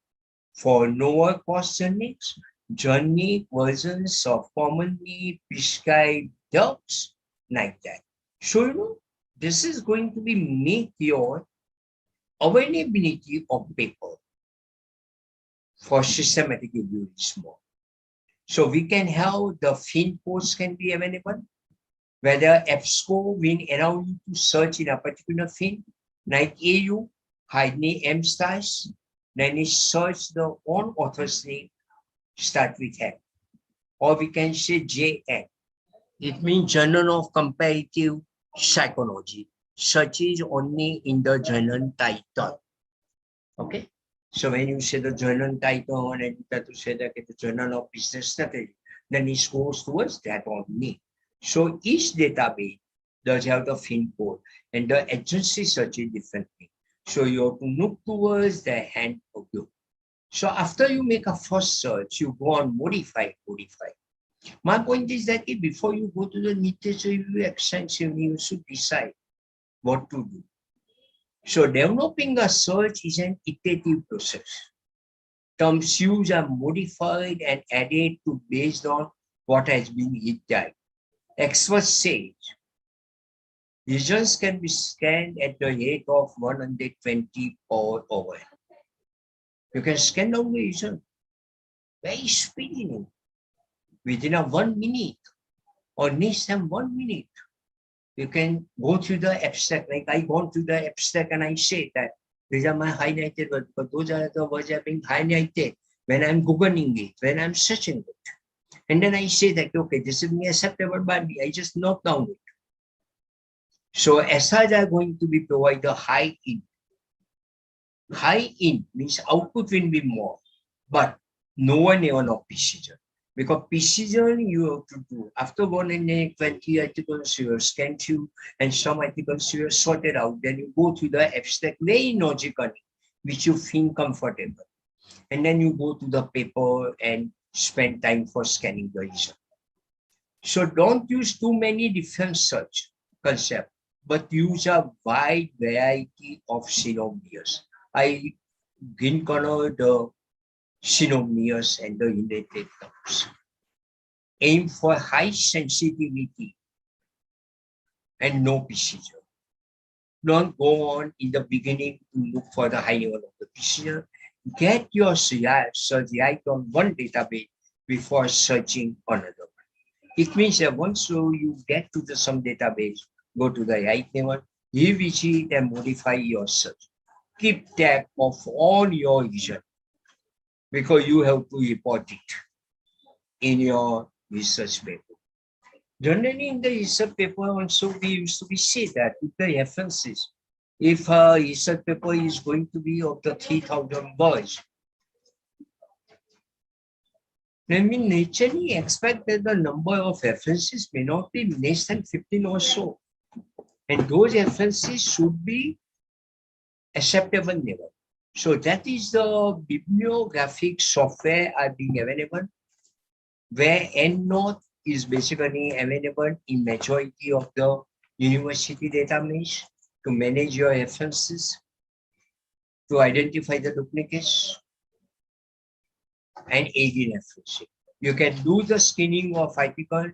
for lower cost genetics, generic versions of commonly prescribed drugs, like that. So this is going to be make your availability of paper for systematic review is more. So we can have the fin codes can be available, whether EBSCO will allow you to search in a particular field, like AU, hide name M stars, then it search the own author's name, start with M. Or we can say JN. It means Journal of Comparative Psychology. Searches only in the journal title. Okay. So when you say the journal title and you have to say that it's the Journal of Business Strategy, then it goes towards that only. So each database does have the fin code and the agency searches differently. So you have to look towards the hand of you. So after you make a first search, you go on modify. My point is that before you go to the literature review extensively, you should decide what to do. So developing a search is an iterative process. Terms used are modified and added to based on what has been hit. Experts say regions can be scanned at the rate of 120 per hour. You can scan down the region very speedily within a 1 minute or less than 1 minute. You can go through the abstract, like I go through the abstract and I say that these are my highlighted words, but those are the words that are being highlighted when I'm Googling it, when I'm searching it. And then I say that, okay, this is acceptable by me. I just knock down it. So SRs are going to be provided high in. High in means output will be more, but no one ever know precision. Because precision you have to do after 120 articles you have scanned through and some articles you have sorted out, then you go to the abstract very logically, which you feel comfortable. And then you go to the paper and spend time for scanning the result. So don't use too many different search concepts, but use a wide variety of synonyms. I didn't color the synonyms and the related terms. Aim for high sensitivity and no precision. Don't go on in the beginning to look for the high level of the precision. Get your search right on one database before searching another one. It means that once you get to some database, go to the right level, revisit and modify your search. Keep track of all your results because you have to report it in your research paper. Generally, in the research paper also, we used to be say that with the references, if a research paper is going to be of the 3,000 words, then we naturally expect that the number of references may not be less than 15 or so. And those references should be acceptable level. So that is the bibliographic software are being available, where EndNote is basically available in majority of the university database to manage your references, to identify the duplicates, and aid in referencing. You can do the scanning of article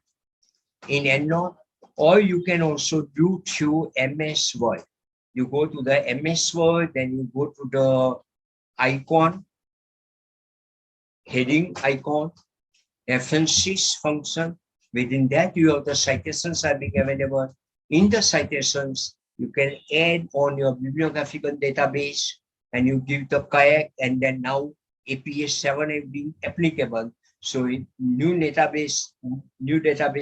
in EndNote, or you can also do through MS Word. You go to the MS Word, then you go to the icon, heading icon, references function. Within that, you have the citations are being available. In the citations, you can add on your bibliographical database and you give the correct, and then now APS 7 is being applicable. So new database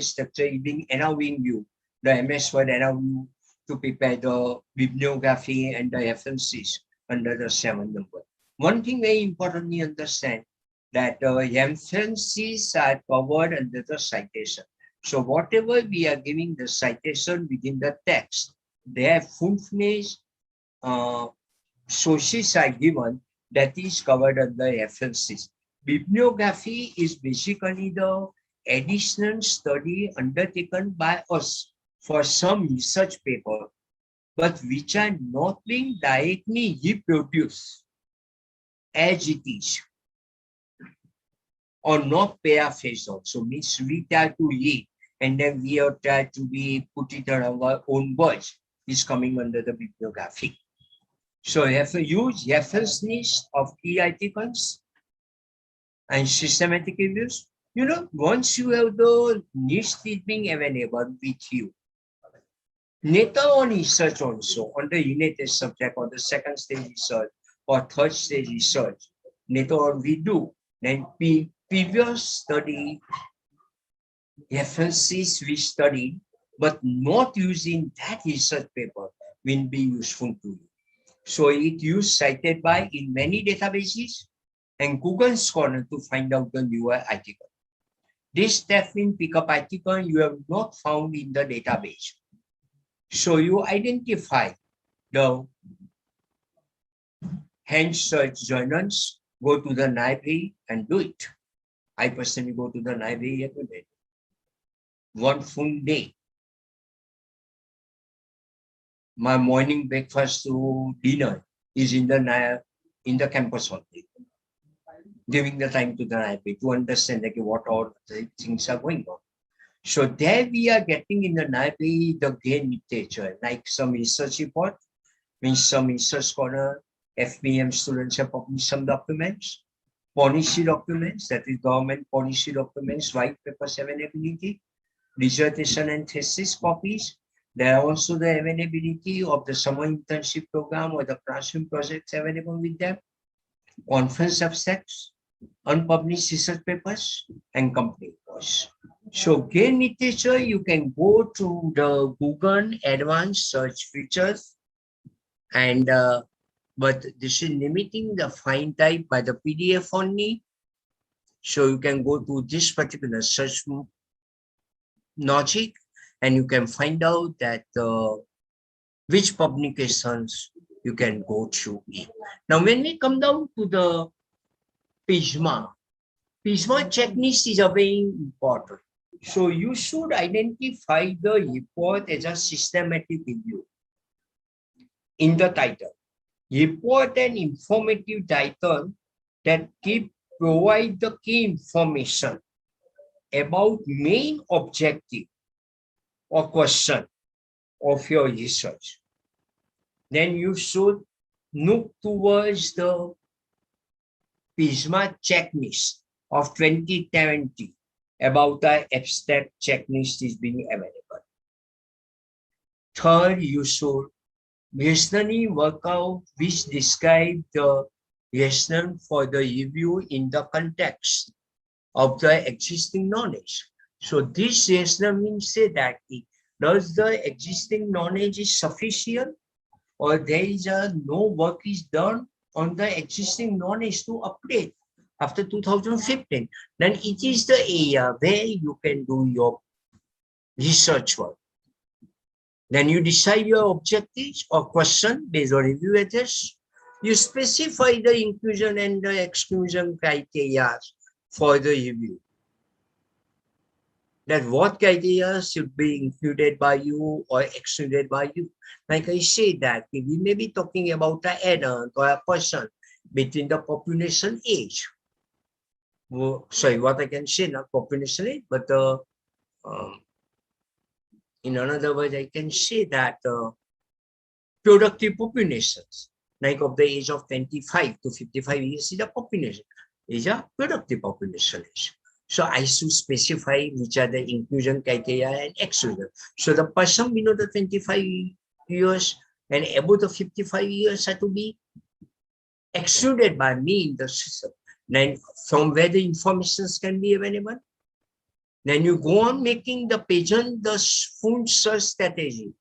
structure is being allowing you, the MS Word allow you to prepare the bibliography and the references under the 7 number. One thing very importantly understand, that references are covered under the citation. So whatever we are giving the citation within the text, their fullness sources are given, that is covered under references. Bibliography is basically the additional study undertaken by us for some research paper, but which are not being directly reproduced as it is, or not paraphrased also, means we try to read and then we are trying to be put it on our own words, is coming under the bibliography. So use reference list of key articles and systematic reviews. Once you have the list is being available with you, later on research also on the unit subject or the second stage research or third stage research, later on we do, then previous study references we studied, but not using that research paper will be useful to you. So it used cited by in many databases and Google Scholar to find out the newer article. This step will pick up article you have not found in the database. So you identify the hand search journals, go to the library and do it. I personally go to the library every day. One full day. My morning breakfast to dinner is in the campus only. Giving the time to the library to understand like what all the things are going on. So there we are getting in the library the gain literature, like some research report, means some research scholar, FPM students have published some documents, policy documents, that is government policy documents, white papers availability, dissertation and thesis copies. There are also the availability of the summer internship program or the classroom projects available with them, conference abstracts, unpublished research papers, and company reports. So gain literature, you can go to the Google advanced search features, and but this is limiting the find type by the PDF only. So you can go to this particular search logic and you can find out that which publications you can go through it. Now, when we come down to the PISMA checklist is a very important. So you should identify the report as a systematic review in the title. Report an informative title that provide the key information about main objective or question of your research. Then you should look towards the PISMA checklist of 2020 about the abstract checklist is being available. Third, you should rationally work out which describe the rationale for the review in the context of the existing knowledge. So this rationale means say that does the existing knowledge is sufficient or there is no work is done on the existing knowledge to update after 2015, then it is the area where you can do your research work. Then you decide your objectives or question based on review address. You specify the inclusion and the exclusion criteria for the review. That what criteria should be included by you or excluded by you. Like I say that we may be talking about an adult or a person between the population age. Well, sorry, what I can say, not population age, but in another word, I can say that productive populations, like of the age of 25 to 55 years is a population, is a productive population age. So I should specify which are the inclusion criteria and exclusion. So the person below the 25 years and above the 55 years are to be excluded by me in the system. Then from where the information can be available. Then you go on making the pageant the full search strategy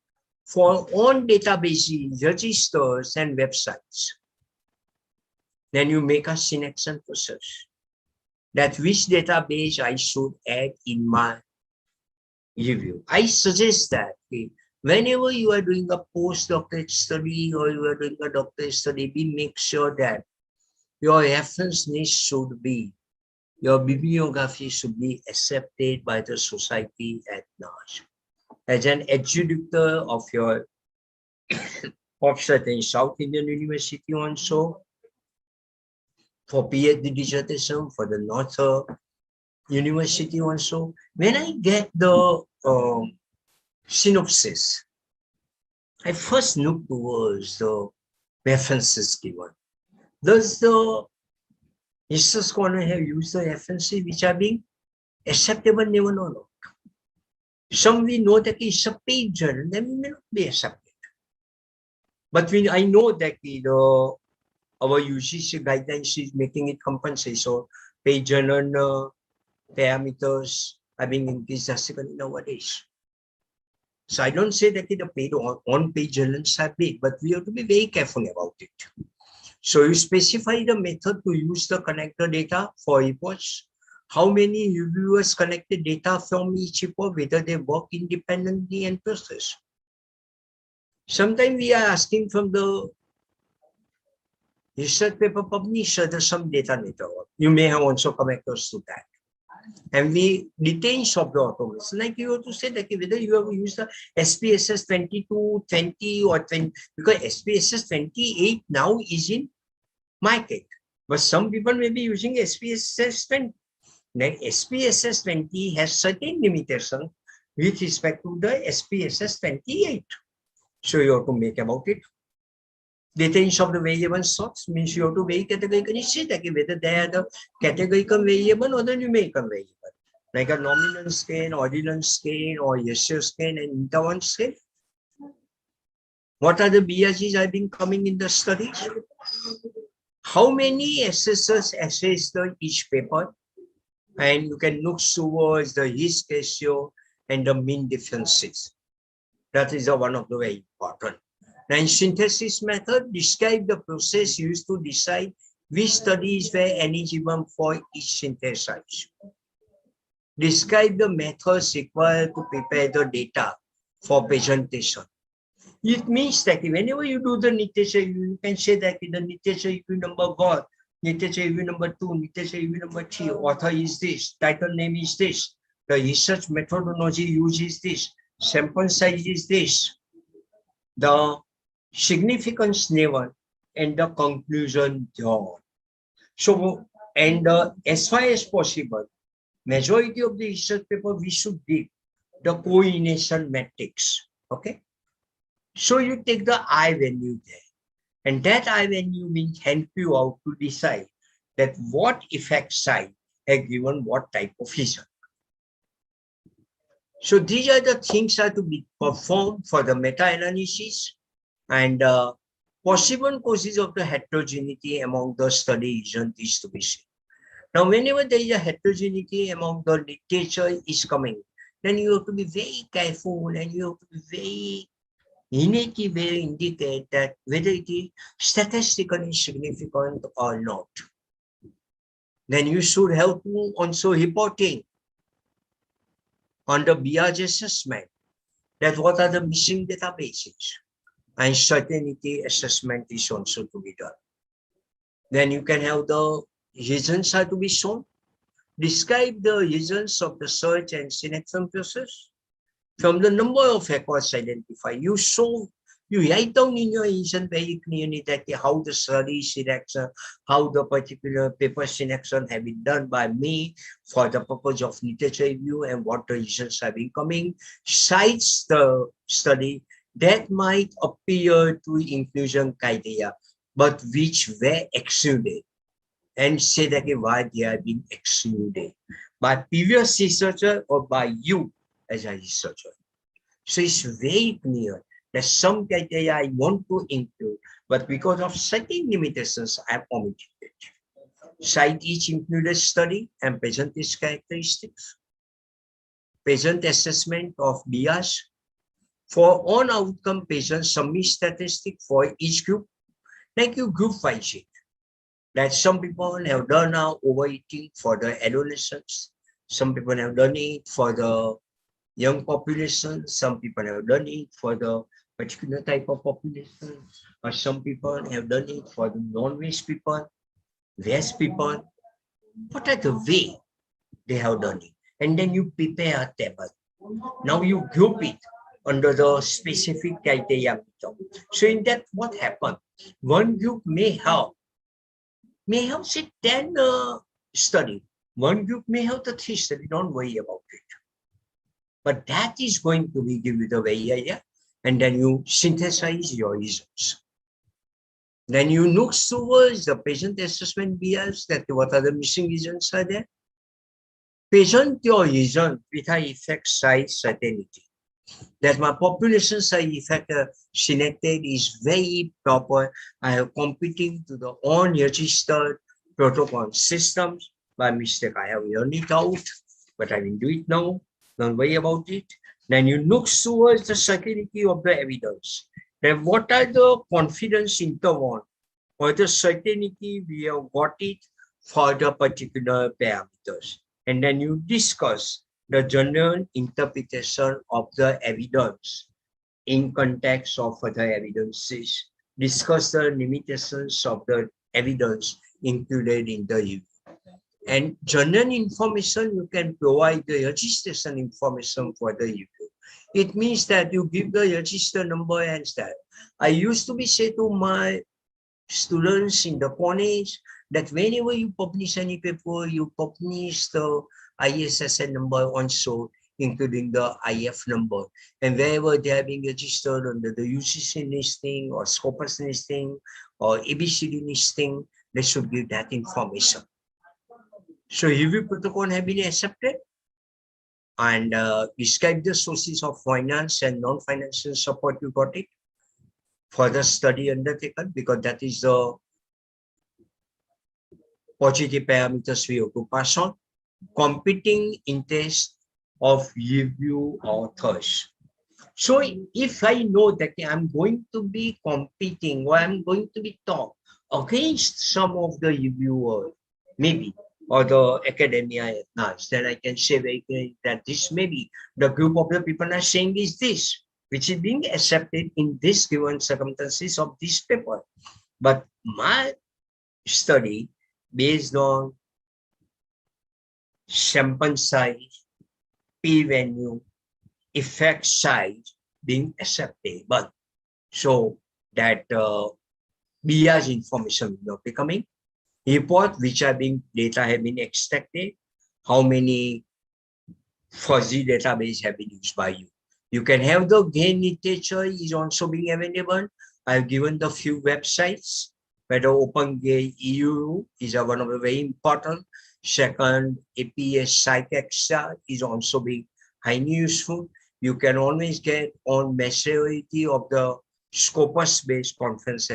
for all databases, registers, and websites. Then you make a selection process. that which database I should add in my review. I suggest that whenever you are doing a postdoctorate study or you are doing a doctorate study, make sure that your reference list should be, your bibliography should be accepted by the society at large. As an adjudicator of your of certain South Indian University also, for PhD dissertation, for the North University also, when I get the synopsis, I first look towards the references given. Does the research scholar have used the references which are being acceptable, never or not? Some we know that it's a paid journal, then we may not be accepted. But when I know that our UGC guidelines is making it compensate, so paid journal parameters are being increased drastically nowadays. So I don't say that the paid on-page journals are big, but we have to be very careful about it. So you specify the method to use the connector data for reports, how many reviewers collected data from each report, whether they work independently and process. Sometimes we are asking from the research paper publisher some data network. You may have also connectors to that. And we detain of the automation. Like you have to say that whether you have used the SPSS 22, 20 or 20, because SPSS 28 now is in market. But some people may be using SPSS 20. Then SPSS 20 has certain limitations with respect to the SPSS 28. So you have to make about it. Detention of the variable sorts means you have to very categorically say that whether they are the categorical variable or the numerical variable, like a nominal scale, ordinal scale, or ratio scale and interval scale. What are the biases have been coming in the studies? How many assessors assess each paper? And you can look towards the risk ratio and the mean differences. That is one of the very important. And synthesis method describe the process used to decide which studies were eligible for each synthesis. Describe the methods required to prepare the data for presentation. It means that whenever you do the literature review, you can say that in the literature review number 1, literature review number 2, literature review number 3, author is this, title name is this, the research methodology used is this, sample size is this, the significance level, and the conclusion drawn. So, and as far as possible, majority of the research paper, we should give the coordination metrics. Okay. So you take the I value there, and that I value will help you out to decide that what effect size has given what type of result. So these are the things that are to be performed for the meta-analysis and possible causes of the heterogeneity among the study agent is to be seen. Now, whenever there is a heterogeneity among the literature is coming, then you have to be very careful and you have to be very innately very indicate that whether it is statistically significant or not. Then you should have to also reporting on the bias assessment that what are the missing databases, and certainty assessment is also to be done. Then you can have the reasons are to be shown. Describe the reasons of the search and selection process. From the number of records identified, you write down in your reason very clearly that how the study selection, how the particular paper selection have been done by me for the purpose of literature review and what the reasons have been coming, cites the study that might appear to inclusion criteria, but which were excluded, and say that why they have been excluded by previous researcher or by you as a researcher. So it's very clear that some criteria I want to include, but because of certain limitations, I have omitted it. Cite each included study and present its characteristics. Present assessment of bias. For on outcome patients, submit statistic for each group, like you group wise it. That some people have done now overeating for the adolescents. Some people have done it for the young population. Some people have done it for the particular type of population. Or some people have done it for the non-veg people, veg people. What are the way they have done it? And then you prepare a table. Now you group it under the specific criteria. So in that, what happened? One group may have say 10 study. One group may have the 3 study. Don't worry about it. But that is going to be give you the way idea, and then you synthesize your results. Then you look towards the patient assessment bias, that what are the missing reasons are there. Patient your reason with a effect size certainty. That my population size effect selected is very proper. I have competing to the unregistered protocol systems. By mistake, I have learned it out, but I will do it now. Don't worry about it. Then you look towards the certainty of the evidence. Then what are the confidence interval or the certainty we have got it for the particular parameters. And then you discuss the general interpretation of the evidence in context of other evidences. Discuss the limitations of the evidence included in the review. And general information, you can provide the registration information for the review. It means that you give the register number and stuff. I used to be say to my students in the college that whenever you publish any paper, you publish the ISSN number also, including the IF number. And wherever they are being registered under the UCC listing or Scopus listing or ABCD listing, they should give that information. So review protocol have been accepted and describe the sources of finance and non-financial support you got it for the study undertaken, because that is the positive parameters we have to pass on. Competing interest of review authors. So if I know that I'm going to be competing or I'm going to be talk against some of the reviewers, maybe, or the academia at large, then I can say very clearly that this maybe the group of the people are saying is this, which is being accepted in this given circumstances of this paper. But my study based on sample size, p-value, effect size being acceptable. So that bias information will not be coming. Report which are being data have been extracted, how many fuzzy database have been used by you. You can have the gain literature is also being available. I've given the few websites, whether OpenGate EU is one of the very important. Second, APS PsychExtra is also being highly useful. You can always get on majority of the Scopus-based conference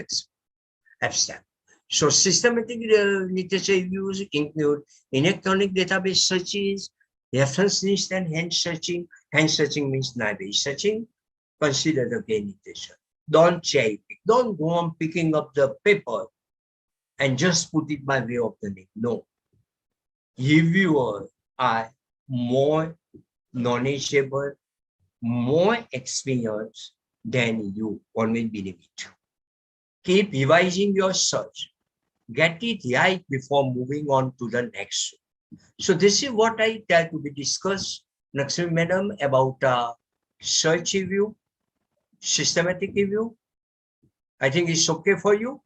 abstract. So systematic literature reviews include electronic database searches, reference list, and hand searching. Hand searching means library searching. Consider the gain literature. Don't cherry pick. Don't go on picking up the paper and just put it by way of the name. No. Reviewers are more knowledgeable, more experienced than you. Always believe it. Keep revising your search. Get it right before moving on to the next. So this is what I try to be discussed, Lakshmi Madam, about search review, systematic review. I think it's okay for you.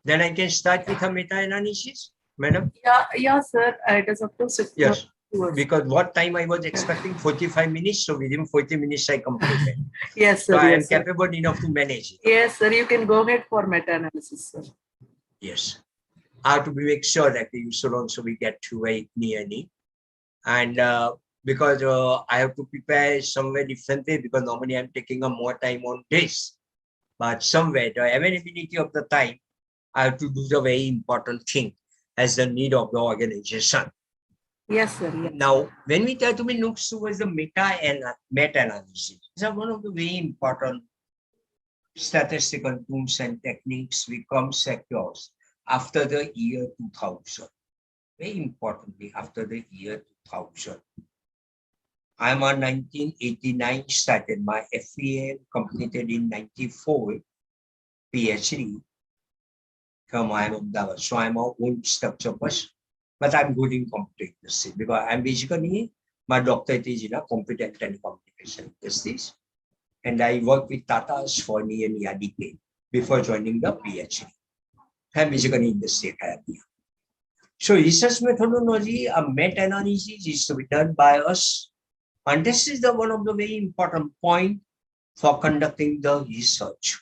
Then I can start with a meta-analysis, Madam. Yeah, sir. It is up to 6. Yes, because what time I was expecting 45 minutes, so within 40 minutes I completed. Yes, sir. So I am Yes, sir. capable enough to manage it. Yes, sir. You can go ahead for meta-analysis, sir. Yes. I have to make sure that you should also we get to very nearly. And because I have to prepare somewhere differently, because normally I'm taking more time on this. But somewhere the availability of the time, I have to do the very important thing as the need of the organization. Yes, sir. Yes. Now, when we try to be look towards the meta-analysis, these are one of the very important statistical tools and techniques we come across after the year 2000. Very importantly, after the year 2000. I'm on 1989, started my FEA, completed in 94, PhD from Ahmedabad. So I'm an old structure person, but I'm good in computer industry because I'm basically, my doctorate is in a computer and telecommunication industries. And I worked with Tata's for nearly a decade before joining the PhD. I'm basically in the state area. So research methodology, a meta-analysis is to be done by us. And this is the one of the very important point for conducting the research.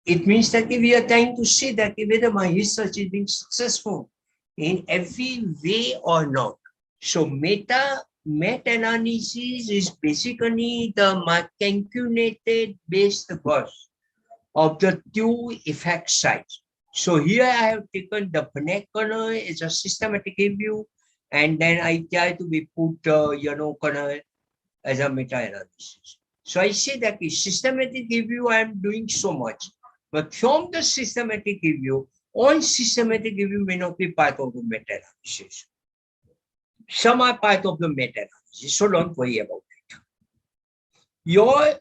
It means that we are trying to see that whether my research is being successful in every way or not. So meta-analysis is basically the calculated based cost of the two effect sides. So here I have taken the vernacular as a systematic review, and then I try to be put, as a meta-analysis. So I say that in systematic review, I am doing so much, but from the systematic review, all systematic review may not be part of the meta-analysis. Some are part of the meta-analysis, so don't worry about it.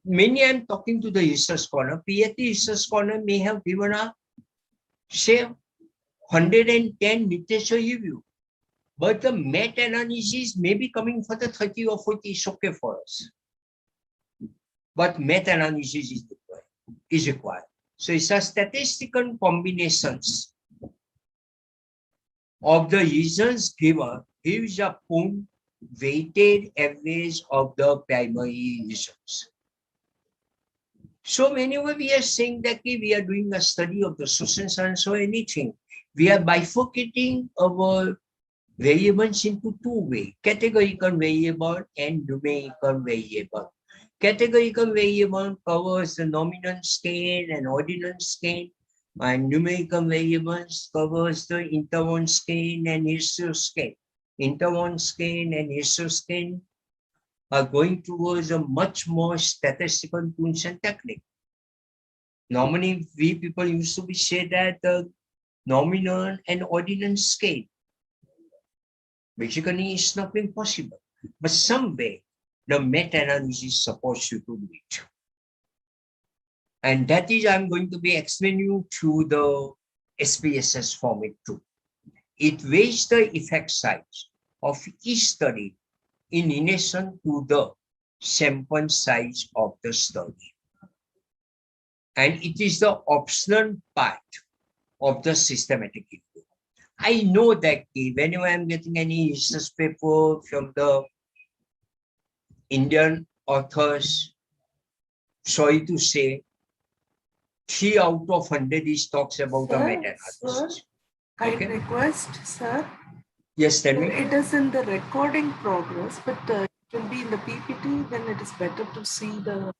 Mainly I'm talking to the research corner. PhD research corner may have given a, say, 110 literature review, but the meta-analysis may be coming for the 30 or 40, is okay for us. But meta-analysis is required. So it's a statistical combinations of the reasons given gives a point weighted average of the primary reasons. So whenever we are saying that we are doing a study of the social science or anything, we are bifurcating our variables into two ways, categorical variable and numerical variable. Categorical variable covers the nominal scale and ordinal scale, and numerical variables covers the interval scale and ratio scale. Interval scale and ratio scale are going towards a much more statistical tools and technique. Normally, we people used to be say that the nominal and ordinal scale basically is not being possible, but some way the meta-analysis supposed you to do it. And that is I'm going to be explaining you through the SPSS format too. It weighs the effect size of each study in relation to the sample size of the study. And it is the optional part of the systematic review. I know that whenever I'm getting any research paper from the Indian authors, sorry to say, 3 out of 100 is talks about the meta-analysis. Kind request, sir. Yes, tell me. It is in the recording progress, but it will be in the PPT. Then it is better to see the.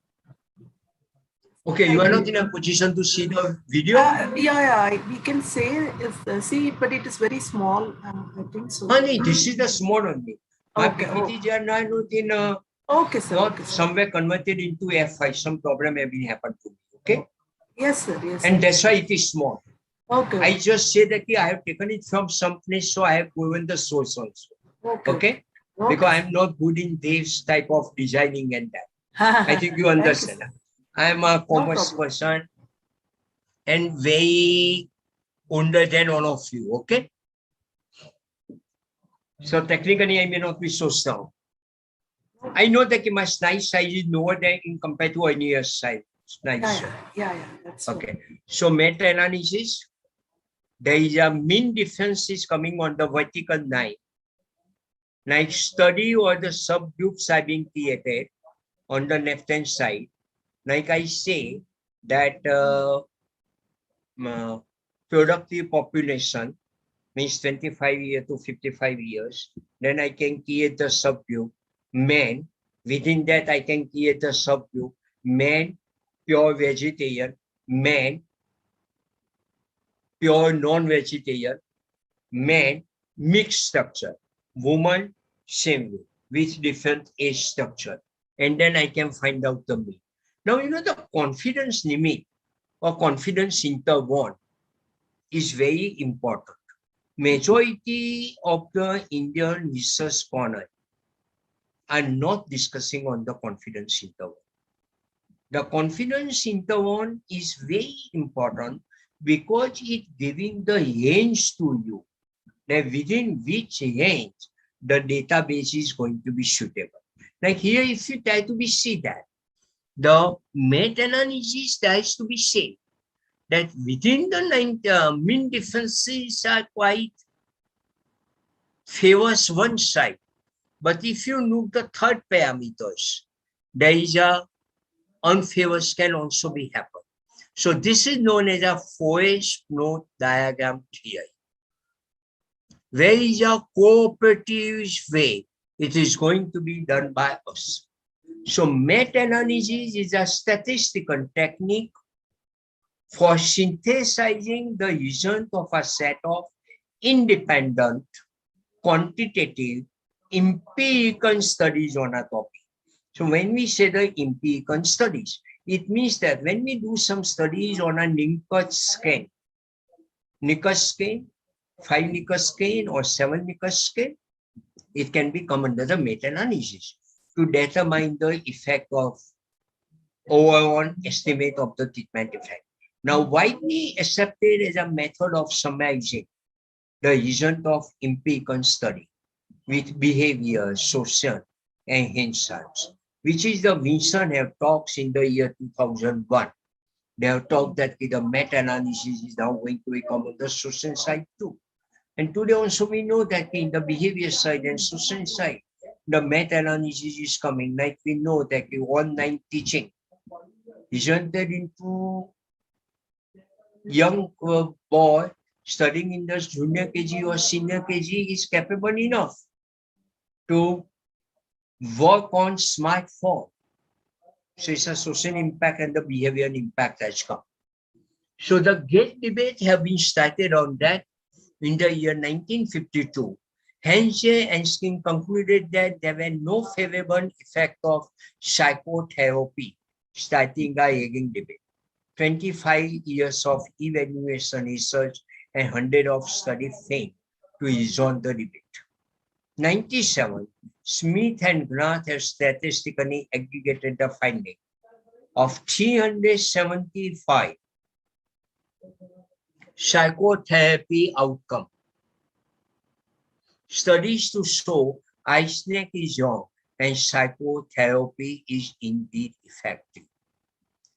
Okay, you are not in a position to see the video? We can say see it, but it is very small. I think so. This is the small only. My PPT are not in okay, sir. Not okay, sir. somewhere converted into F5. Some problem may be happened to me. Okay. Yes, sir. Yes. And sir. that's why it is small. Okay. I just say that I have taken it from some place, so I have given the source also. Okay. Because I'm not good in this type of designing and that. I think you understand. I'm a commerce person and way older than all of you. Okay. So technically, I may not be so strong. I know that my slide size is lower than in compared to any other slide. That's okay. So meta-analysis, there is a mean differences coming on the vertical line. Like study or the subgroups are being created on the left-hand side. Like I say that productive population means 25 years to 55 years. Then I can create the subgroup men. Within that, I can create the subgroup men, pure vegetarian, men, pure non-vegetarian, men, mixed structure, woman, same way, with different age structure. And then I can find out the mean. Now, you know, the confidence limit or confidence interval is very important. Majority of the Indian research scholars are not discussing on the confidence interval. The confidence interval is very important because it giving the range to you, that within which range the database is going to be suitable. Like here, if you try to be see that, the meta-analysis tries to be said that within the mean differences are quite favors one side. But if you look the third parameters, there is a unfavors can also be happen. So this is known as a forest node diagram theory. Where is a cooperative way it is going to be done by us. So meta-analysis is a statistical technique for synthesizing the result of a set of independent, quantitative, empirical studies on a topic. So when we say the empirical studies, it means that when we do some studies on a Likert scale, 5 Likert scale or 7 Likert scale, it can be come under the meta-analysis to determine the effect of overall estimate of the treatment effect. Now, widely accepted as a method of summarizing the result of empirical study with behavior, social, and insights, which is the Wilson have talks in the year 2001. They have talked that the meta-analysis is now going to become on the social side too. And today also we know that in the behavior side and social side, the meta-analysis is coming. Like we know that the online teaching is entered into young boy studying in the junior KG or senior KG is capable enough to work on smartphone. So it's a social impact and the behavioral impact has come. So the great debate have been started on that in the year 1952. Hensey and Skin concluded that there were no favorable effect of psychotherapy, starting a aging debate. 25 years of evaluation research and 100 of study failed to resolve the debate. 97, Smith and Grant have statistically aggregated the finding of 375 psychotherapy outcome studies to show arsenic is wrong and psychotherapy is indeed effective.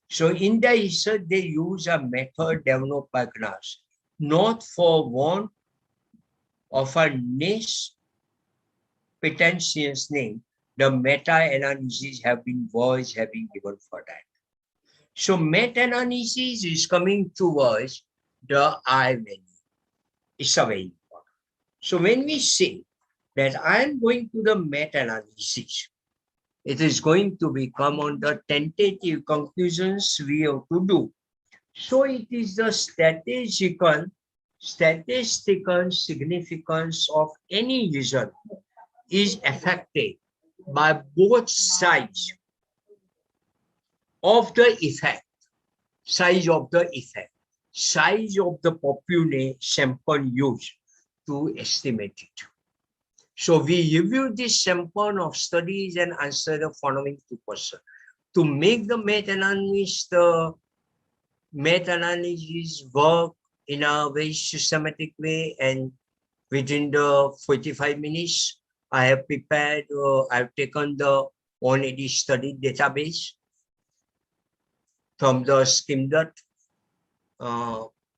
So in the research, they use a method developed by Grant, not for want of a niche pretentious name. The meta-analysis have been words have been given for that. So meta-analysis is coming towards the I value. It's a very important. So when we say that I am going to the meta-analysis, it is going to become on the tentative conclusions we have to do. So it is the statistical significance of any result is affected by both sides of the effect, size of the population sample used to estimate it. So we review this sample of studies and answer the following two questions. To make the meta-analysis work in a very systematic way and within the 45 minutes, I have prepared, I've taken the already studied database from the Skimdot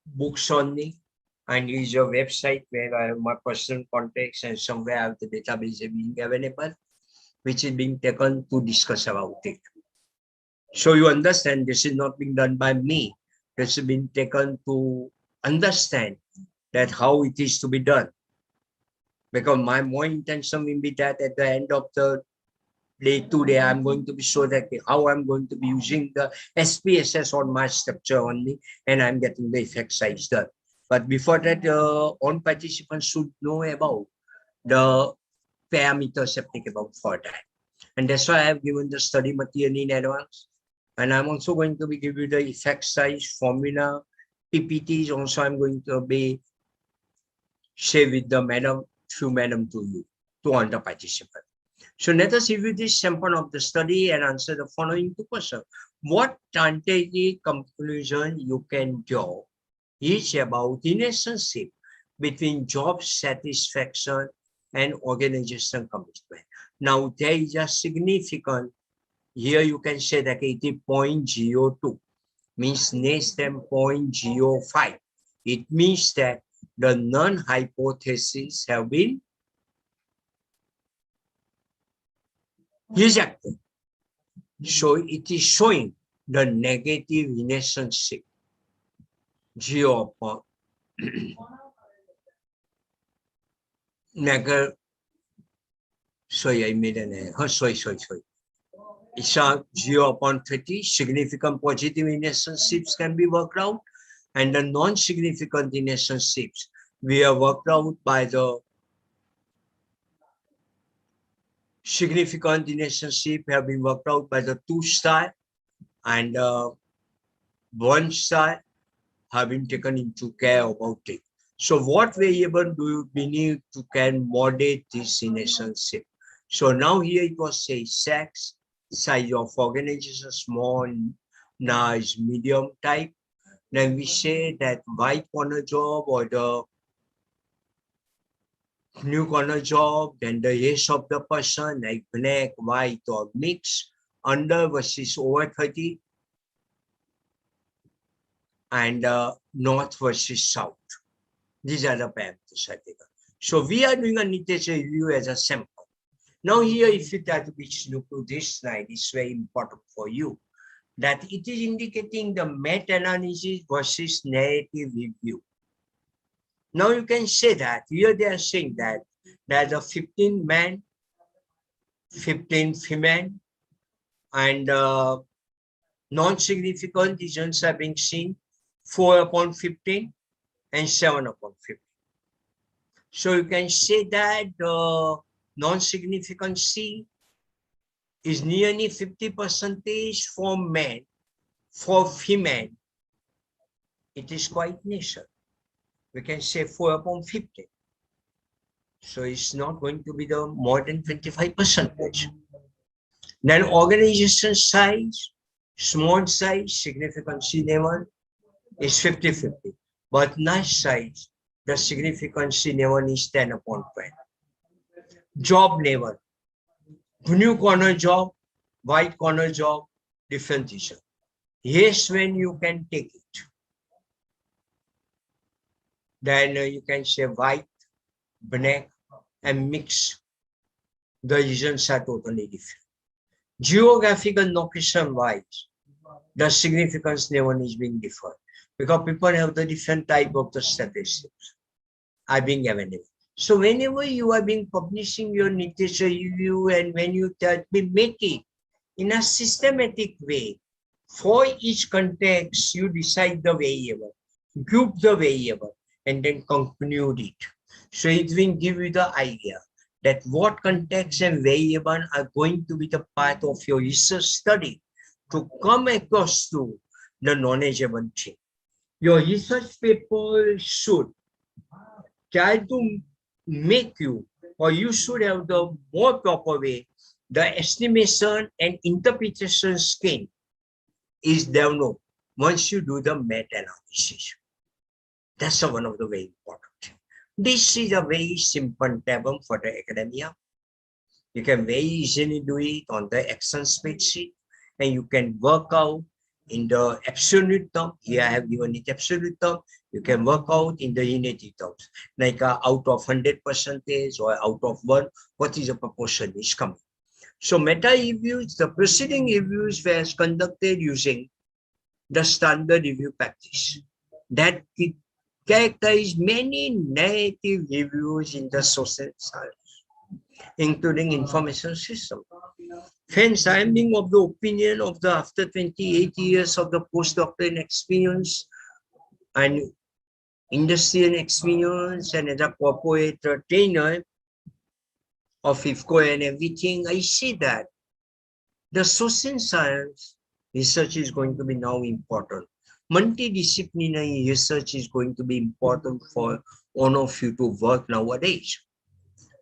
books only, and is a website where I have my personal contacts and somewhere I have the database being available, which is being taken to discuss about it. So you understand this is not being done by me. This has been taken to understand that how it is to be done. Because my more intention will be that at the end of the day today, I'm going to be sure that how I'm going to be using the SPSS on my structure only, and I'm getting the effect size done. But before that, all participants should know about the parameters applicable for that. And that's why I have given the study material in advance. And I'm also going to be giving you the effect size formula PPTs also I'm going to be share with the few madam to you, to all the participants. So let us review this sample of the study and answer the following two questions. What tentative conclusion you can draw is about the relationship between job satisfaction and organization commitment. Now there is a significant, here you can say that it is 0.02, means less than 0.05. It means that the non-hypotheses have been rejected. So it is showing the negative relationship. 0. Sorry, I made an error. Sorry. It's a 0.30. Significant positive relationships can be worked out, and the non-significant relationships we are worked out by the significant relationship have been worked out by the 2 star, and 1 star have been taken into care about it. So what variable do we need to can moderate this relationship? So now here it was say sex, size of organization, small, large, medium type. Then we say that white collar job or the blue collar job, then the race of the person like black, white or mixed, under versus over 30, and north versus south. These are the parameters I take. So we are doing a literature review as a sample. Now here, if you try to look to this slide, it's very important for you that it is indicating the meta-analysis versus narrative review. Now you can say that here they are saying that there's a 15 men, 15 female, and non-significant regions are being seen 4 upon 15 and 7 upon 15. So you can say that the non-significant C is nearly 50% for men. For female, it is quite nascent. We can say 4 upon 15. So it's not going to be the more than 25%. Then organization size, small size, significant C level is 50-50. But nice size, the significant C level is 10 upon 20. Job level, blue collar job, white collar job, different issue. Yes, when you can take it, then you can say white, black, and mix. The regions are totally different. Geographical location wise, the significance level is being different because people have the different type of the statistics are being available. So whenever you are being publishing your literature review and when you make it in a systematic way, for each context, you decide the variable, group the variable, and then conclude it. So it will give you the idea that what context and variable are going to be the part of your research study to come across to the knowledgeable thing. Your research paper should try to make you, or you should have the more proper way, the estimation and interpretation skill is developed once you do the meta-analysis. That's one of the very important things. This is a very simple table for the academia. You can very easily do it on the Excel spreadsheet, and you can work out in the absolute term. Here I have given it absolute term. You can work out in the relative terms, like out of 100% or out of 1, what is the proportion is coming. So meta reviews, the preceding reviews were conducted using the standard review practice that characterize many narrative reviews in the social science, including information system. Hence, I am being of the opinion of the after 28 years of the postdoctoral experience and industrial experience and as a corporate trainer of IFCO and everything, I see that the social science research is going to be now important multidisciplinary research is going to be important for all of you to work nowadays.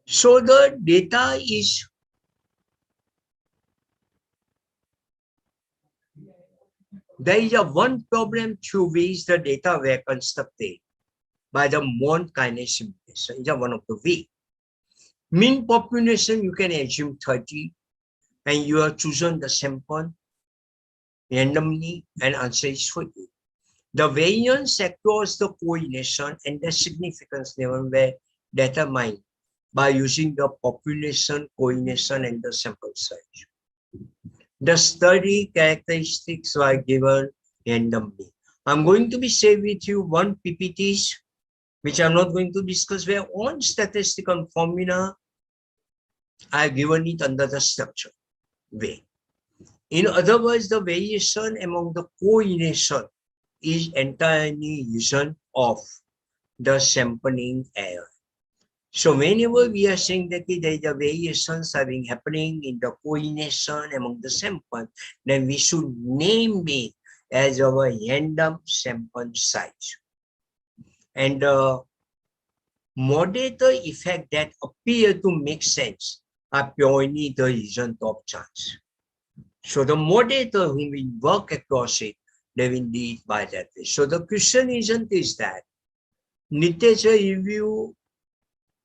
So the data is there is a one problem through which the data were constructed by the Mont kinase simulation. Is one of the way. Mean population you can assume 30, and you have chosen the sample randomly, and answer is 40. The variance across the coordination and the significance level were determined by using the population coordination and the sample size. The study characteristics were given randomly. I'm going to be sharing with you one PPTs, which I'm not going to discuss, where on statistical formula, I've given it under the structure way. In other words, the variation among the coordination is entirely result of the sampling error. So whenever we are saying that there is a variations happening in the coordination among the sample, then we should name it as our random sample size. And the moderator effect that appear to make sense are purely the result of chance. So the moderator whom we work across it, they will lead by that way. So the question is that literature review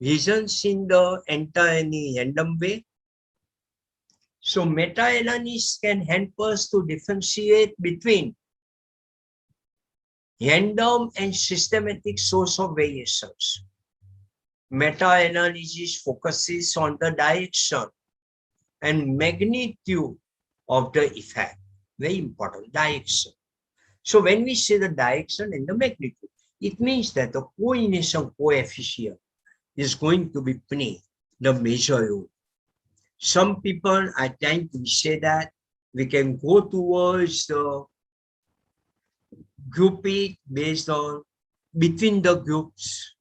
reasons in the entirely random way. So meta-analysis can help us to differentiate between random and systematic source of variations. Meta-analysis focuses on the direction and magnitude of the effect. Very important, direction. So when we say the direction and the magnitude, it means that the coordination coefficient is going to be playing the major role. Some people are trying to say that we can go towards the grouping based on between the groups,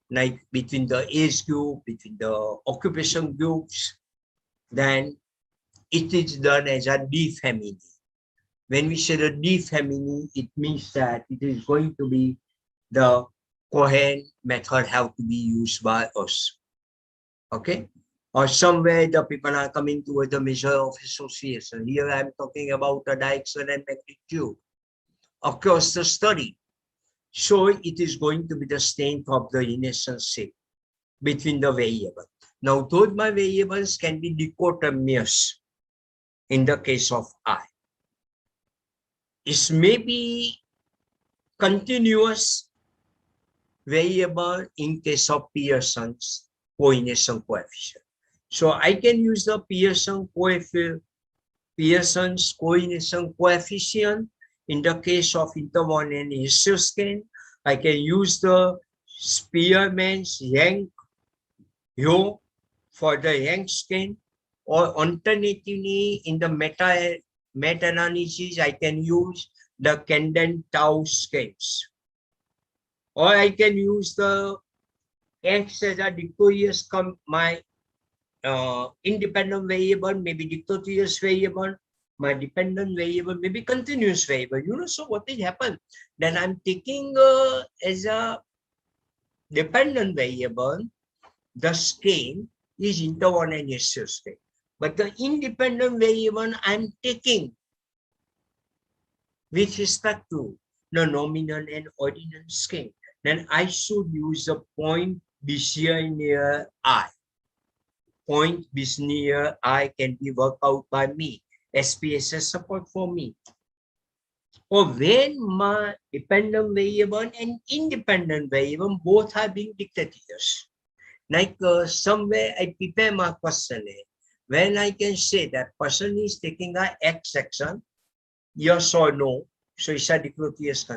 like between the age group, between the occupation groups, then it is done as a D family. When we say the D family, it means that it is going to be the coherent method have to be used by us. Okay? Or somewhere the people are coming towards the measure of association. Here I'm talking about the direction and magnitude across the study. So it is going to be the strength of the relationship between the variables. Now, those my variables can be dichotomous in the case of I. It may be continuous variable in case of Pearson's coordination coefficient. So I can use the Pearson's coordination coefficient in the case of interval and ratio scan. I can use the Spearman's rank rho for the rank scan, or alternatively in the meta-analysis, I can use the Kendall tau scans. Or I can use the X as a dictorious, my independent variable may be dictorious variable, my dependent variable may be continuous variable. You know, so what will happen? Then I'm taking as a dependent variable, the scale is interval and ratio scale. But the independent variable I'm taking with respect to the nominal and ordinal scale, then I should use the point BCI near I. Point BCI near I can be worked out by me. SPSS support for me. Or when my dependent variable and independent variable both are being dictatorious. Like somewhere I prepare my question when I can say that person is taking a X action, yes or no, so it's a dictatorious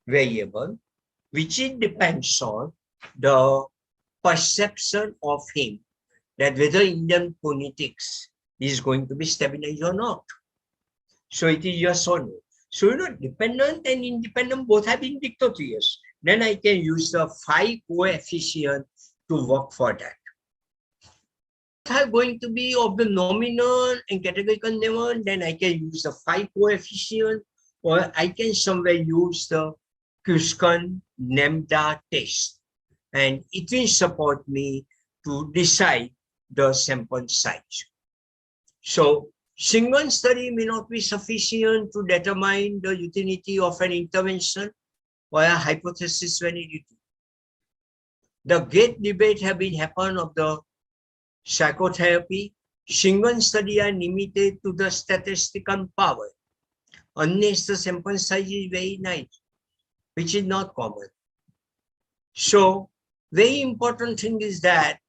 variable, which it depends on the perception of him that whether Indian politics is going to be stabilized or not. So it is yes or no. So you know, dependent and independent both have been dictatorious. Then I can use the phi coefficient to work for that. Are going to be of the nominal and categorical level, then I can use the phi coefficient or I can somewhere use the Kuskan Nemda test, and it will support me to decide the sample size. So single study may not be sufficient to determine the utility of an intervention or a hypothesis validity. The great debate have been happened of the psychotherapy. Single study are limited to the statistical power unless the sample size is very nice, which is not common. So very important thing is that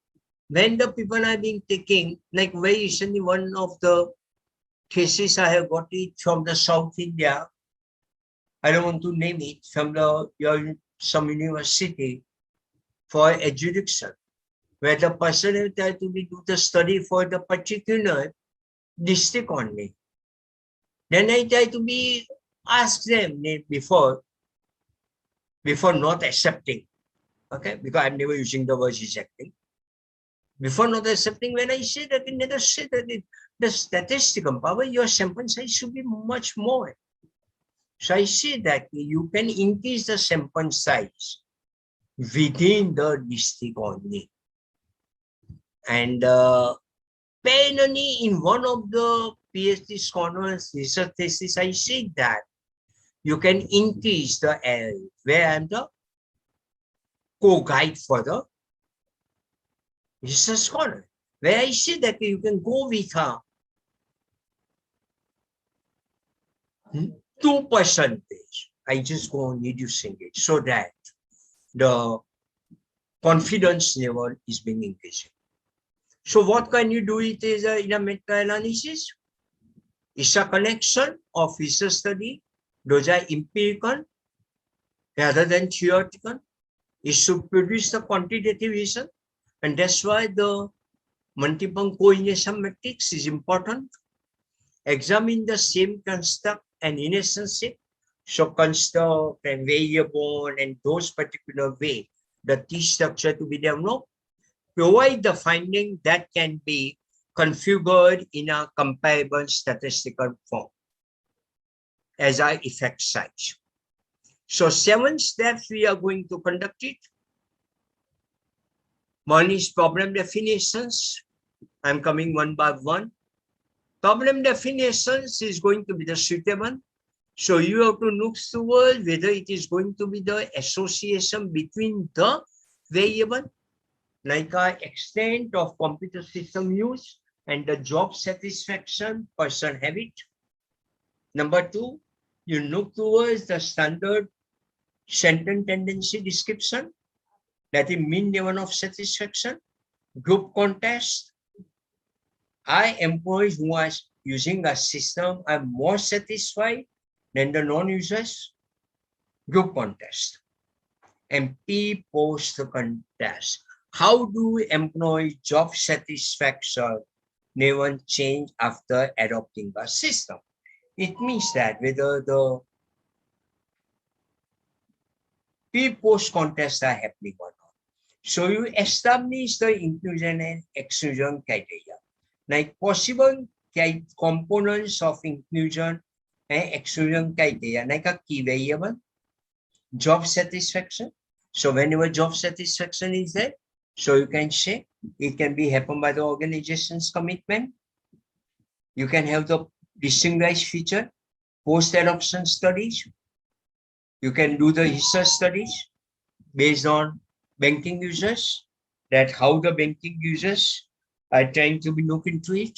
when the people are being taking, like very recently one of the cases I have got it from the South India, I don't want to name it, from some university for adjudication, where the person has tried to do the study for the particular district only. Then I try to ask them before not accepting, okay, because I'm never using the word rejecting. Before not accepting, when I say that, let us say that the statistical power, your sample size should be much more. So I say that you can increase the sample size within the district only. And parallelly, in one of the PhD scholars research thesis, I say that you can increase the area where I'm the co-guide for the research scholar, where I say that you can go with her 2%. I just go on reducing it so that the confidence level is being increased. So what can you do it is in a meta-analysis? It's a collection of research study. Those are empirical rather than theoretical. It should produce the quantitative result. And that's why the multiple correlation matrix is important. Examine the same construct and relationship. So construct and variable and those particular way, the T structure to be developed, provide the finding that can be configured in a comparable statistical form as our effect size. So 7 steps we are going to conduct it. One is problem definitions. I'm coming one by one. Problem definitions is going to be the suitable. So you have to look towards whether it is going to be the association between the variable, like our extent of computer system use and the job satisfaction person have it. Number 2, you look towards the standard sentence tendency description, that is mean level of satisfaction. Group context. Are employees who are using a system are more satisfied than the non-users? Group contest. And P post contest. How do employee job satisfaction level change after adopting a system? It means that whether the P post contests are happening or not. So you establish the inclusion and exclusion criteria, like possible components of inclusion and exclusion criteria, like a key variable, job satisfaction. So whenever job satisfaction is there, so you can say it can be happen by the organization's commitment. You can have the distinguished feature, post-adoption studies. You can do the research studies based on banking users, that how the banking users are trying to be look into it.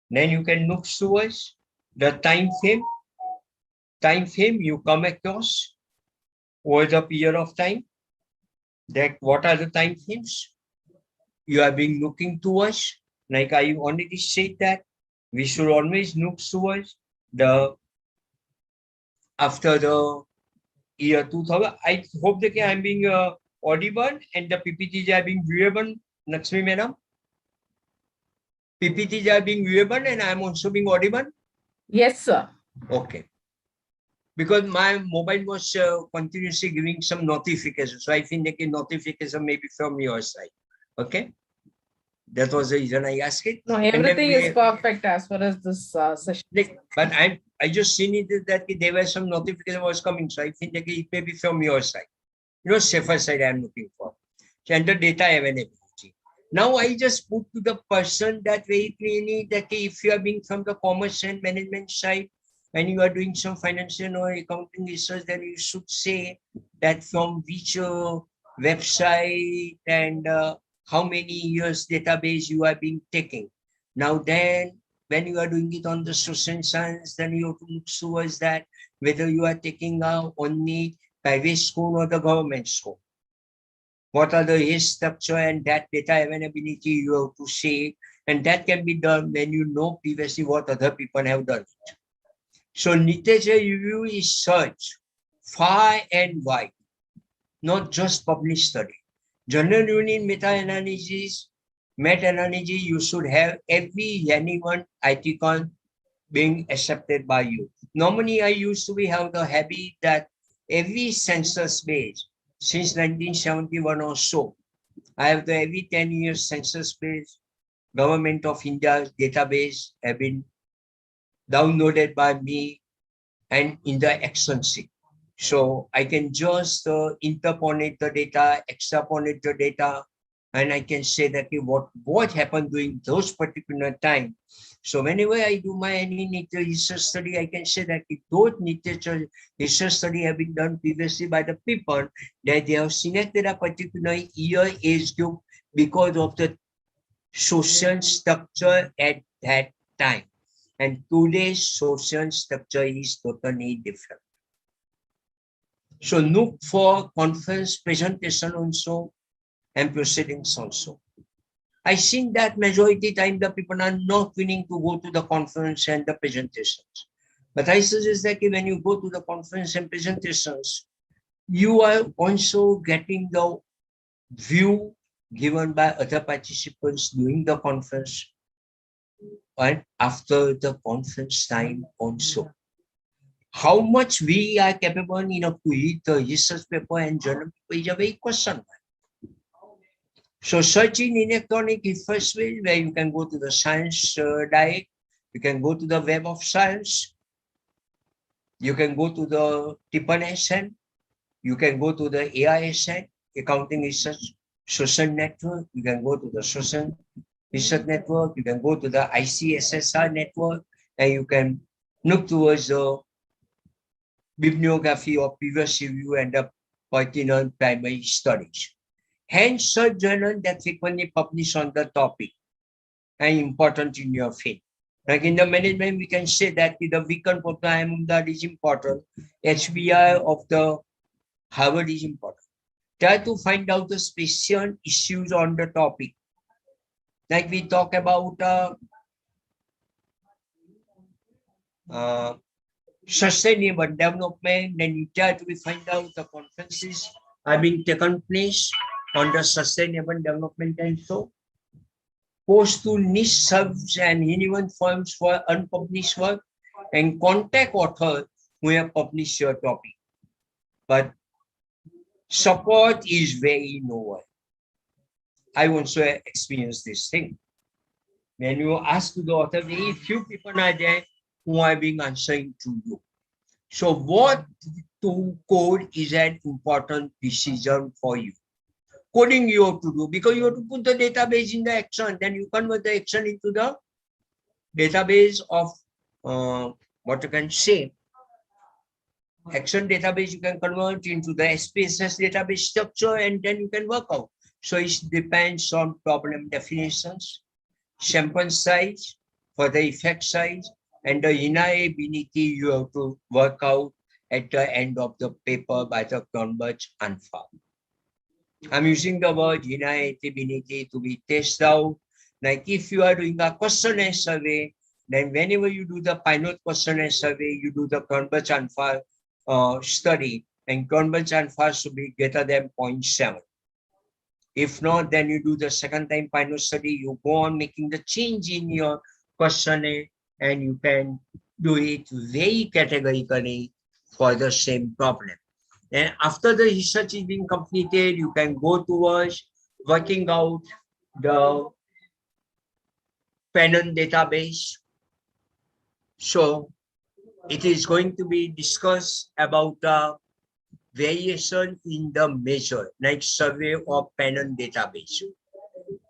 Then you can look towards the time frame. Time frame you come across over the period of time. That what are the time frames you are being looking towards? Like I already said that we should always look towards the after the year 2000. I hope that I'm being audible and the PPTs are being viewable. Lakshmi madam, PPTs are being viewable and I'm also being audible. Yes, sir. Okay. Because my mobile was continuously giving some notifications. So I think that a notification maybe from your side. Okay. That was the reason I asked it. No, everything is perfect as far as this session. But I just seen it that there were some notification was coming. So I think that it may be from your side. Safer side I'm looking for. And the data availability. Now I just put to the person that very clearly that if you are being from the commerce and management side and you are doing some financial or accounting research, then you should say that from which website and how many years database you are being taking. Now then, when you are doing it on the social science, then you have to look towards that, whether you are taking only private school or the government school. What are the age structure and that data availability you have to say, and that can be done when you know previously what other people have done it. So literature review is search far and wide, not just published study. Journal union meta-analysis, meta-analysis, you should have every relevant article being accepted by you. Normally, I used to have the habit that every census base since 1971 or so, I have the every 10 years census base, Government of India database have been downloaded by me and in the Adjacency. So I can just interpolate the data, extrapolate the data, and I can say that what happened during those particular time. So whenever I do my any nature research study, I can say that if those nature research study have been done previously by the people, that they have selected a particular year age group because of the social structure at that time. And today's social structure is totally different. So look for conference presentation also and proceedings also. I think that majority time the people are not willing to go to the conference and the presentations. But I suggest that when you go to the conference and presentations, you are also getting the view given by other participants during the conference and after the conference time also. How much we are capable enough to read the research paper and journal paper is a very question. So searching in electronic is first way where you can go to the science direct, you can go to the web of science, you can go to the TIPPN, you can go to the AISN, Accounting Research Social Network, you can go to the Social Research Network, you can go to the ICSSR network, and you can look towards the bibliography or previous review and the pertinent primary studies. Hence, search journal that frequently publish on the topic and important in your field. Like in the management, we can say that the weekend program that is important. HBI of the Harvard is important. Try to find out the special issues on the topic. Like we talk about sustainable development, then you try to find out the conferences are being taken place on the sustainable development and so post to niche subs and relevant forms for unpublished work and contact authors who have published your topic. But support is very lower. I also experienced this thing. When you ask the author, very few people are there who are being answering to you. So what to code is an important decision for you. Coding you have to do because you have to put the database in the action, then you convert the action into the database of what you can say. Action database you can convert into the SPSS database structure and then you can work out. So it depends on problem definitions, sample size for the effect size, and the reliability you have to work out at the end of the paper by the Cronbach alpha. I'm using the word reliability to be tested out. Like if you are doing a questionnaire survey, then whenever you do the pilot questionnaire survey, you do the Cronbach alpha study, and Cronbach alpha should be greater than 0.7. If not, then you do the second time pilot study, you go on making the change in your questionnaire, and you can do it very categorically for the same problem. And after the research is being completed, you can go towards working out the Pennon database. So it is going to be discussed about variation in the measure, like survey or panel database.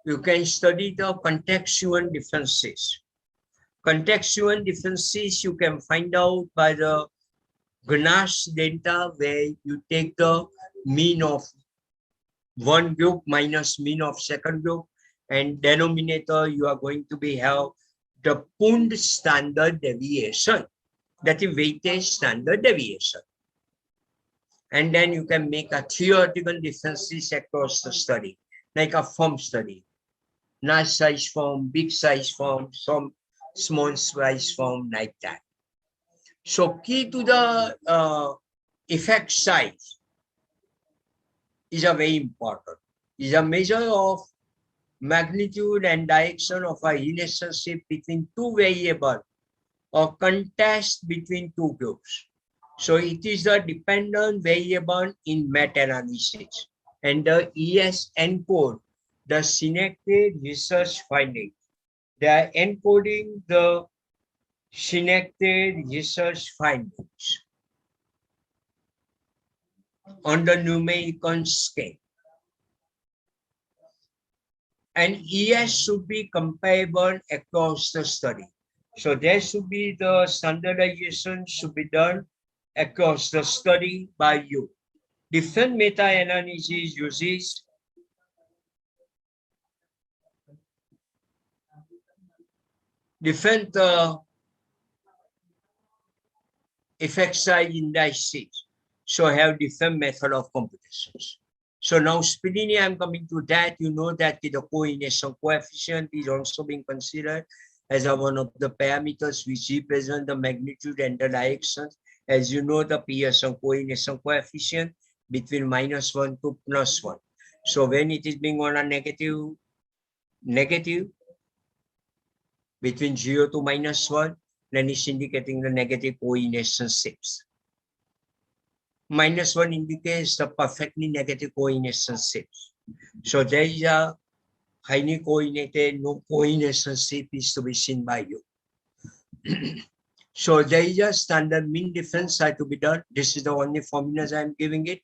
You can study the contextual differences. Contextual differences you can find out by the Grenache data, where you take the mean of one group minus mean of second group, and denominator you are going to be have the Pund standard deviation, that is weightage standard deviation. And then you can make a theoretical differences across the study, like a form study, large size form, big size form, some small size form, like that. So key to the effect size is a very important. Is a measure of magnitude and direction of a relationship between two variables or contest between two groups. So it is the dependent variable in meta-analysis, and the ES encode the synectic research findings. They are encoding the synectic research findings on the numerical scale. And ES should be comparable across the study. So there should be the standardization should be done across the study by you. Different meta-analysis uses different effect size indices. So have different method of computations. So now speedily I'm coming to that. You know that the coordination coefficient is also being considered as one of the parameters which represent the magnitude and the direction. As you know, the Pearson coordination coefficient between -1 to +1. So when it is being on a negative, between 0 to -1, then it's indicating the negative coordination shapes. -1 indicates the perfectly negative coordination shapes. So there is a highly coordinated, no coordination shape is to be seen by you. So there is a standard mean difference had to be done. This is the only formulas I'm giving it,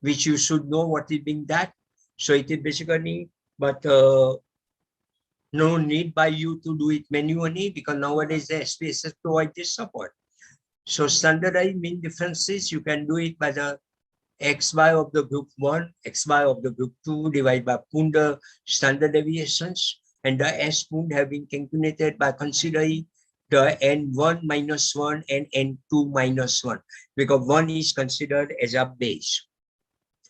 which you should know what is being that. So it is basically, but no need by you to do it manually, because nowadays the SPSS provide this support. So standardized mean differences, you can do it by the x bar of the group 1, x bar of the group 2 divided by Pund standard deviations, and the S Pund have been calculated by considering the N1 minus 1 and N2 minus 1, because 1 is considered as a base.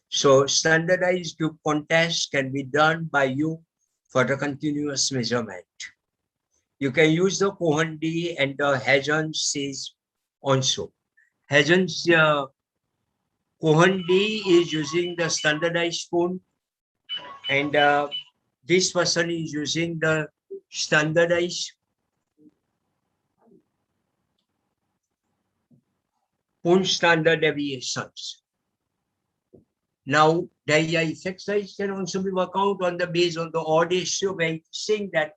So standardized group contest can be done by you for the continuous measurement. You can use the Cohen-D and the Adjacency also. Cohen-D is using the standardized Pund, and this person is using the standardized Pund standard deviations. Now, the effect size can also be worked out on the base on the odd ratio, where it's saying that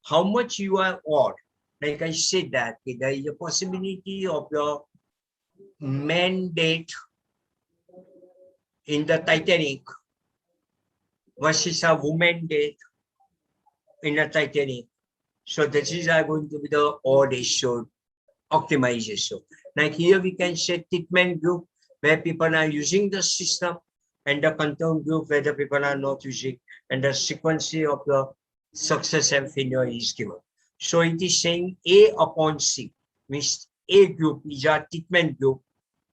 how much you are odd. Like I said that there is a possibility of the mandate in the Titanic versus a woman date in the Titanic. So this is going to be the odd ratio optimization. Like here we can say treatment group where people are using the system, and the control group where the people are not using, and the sequence of the success and failure is given. So it is saying A upon C, means A group is a treatment group,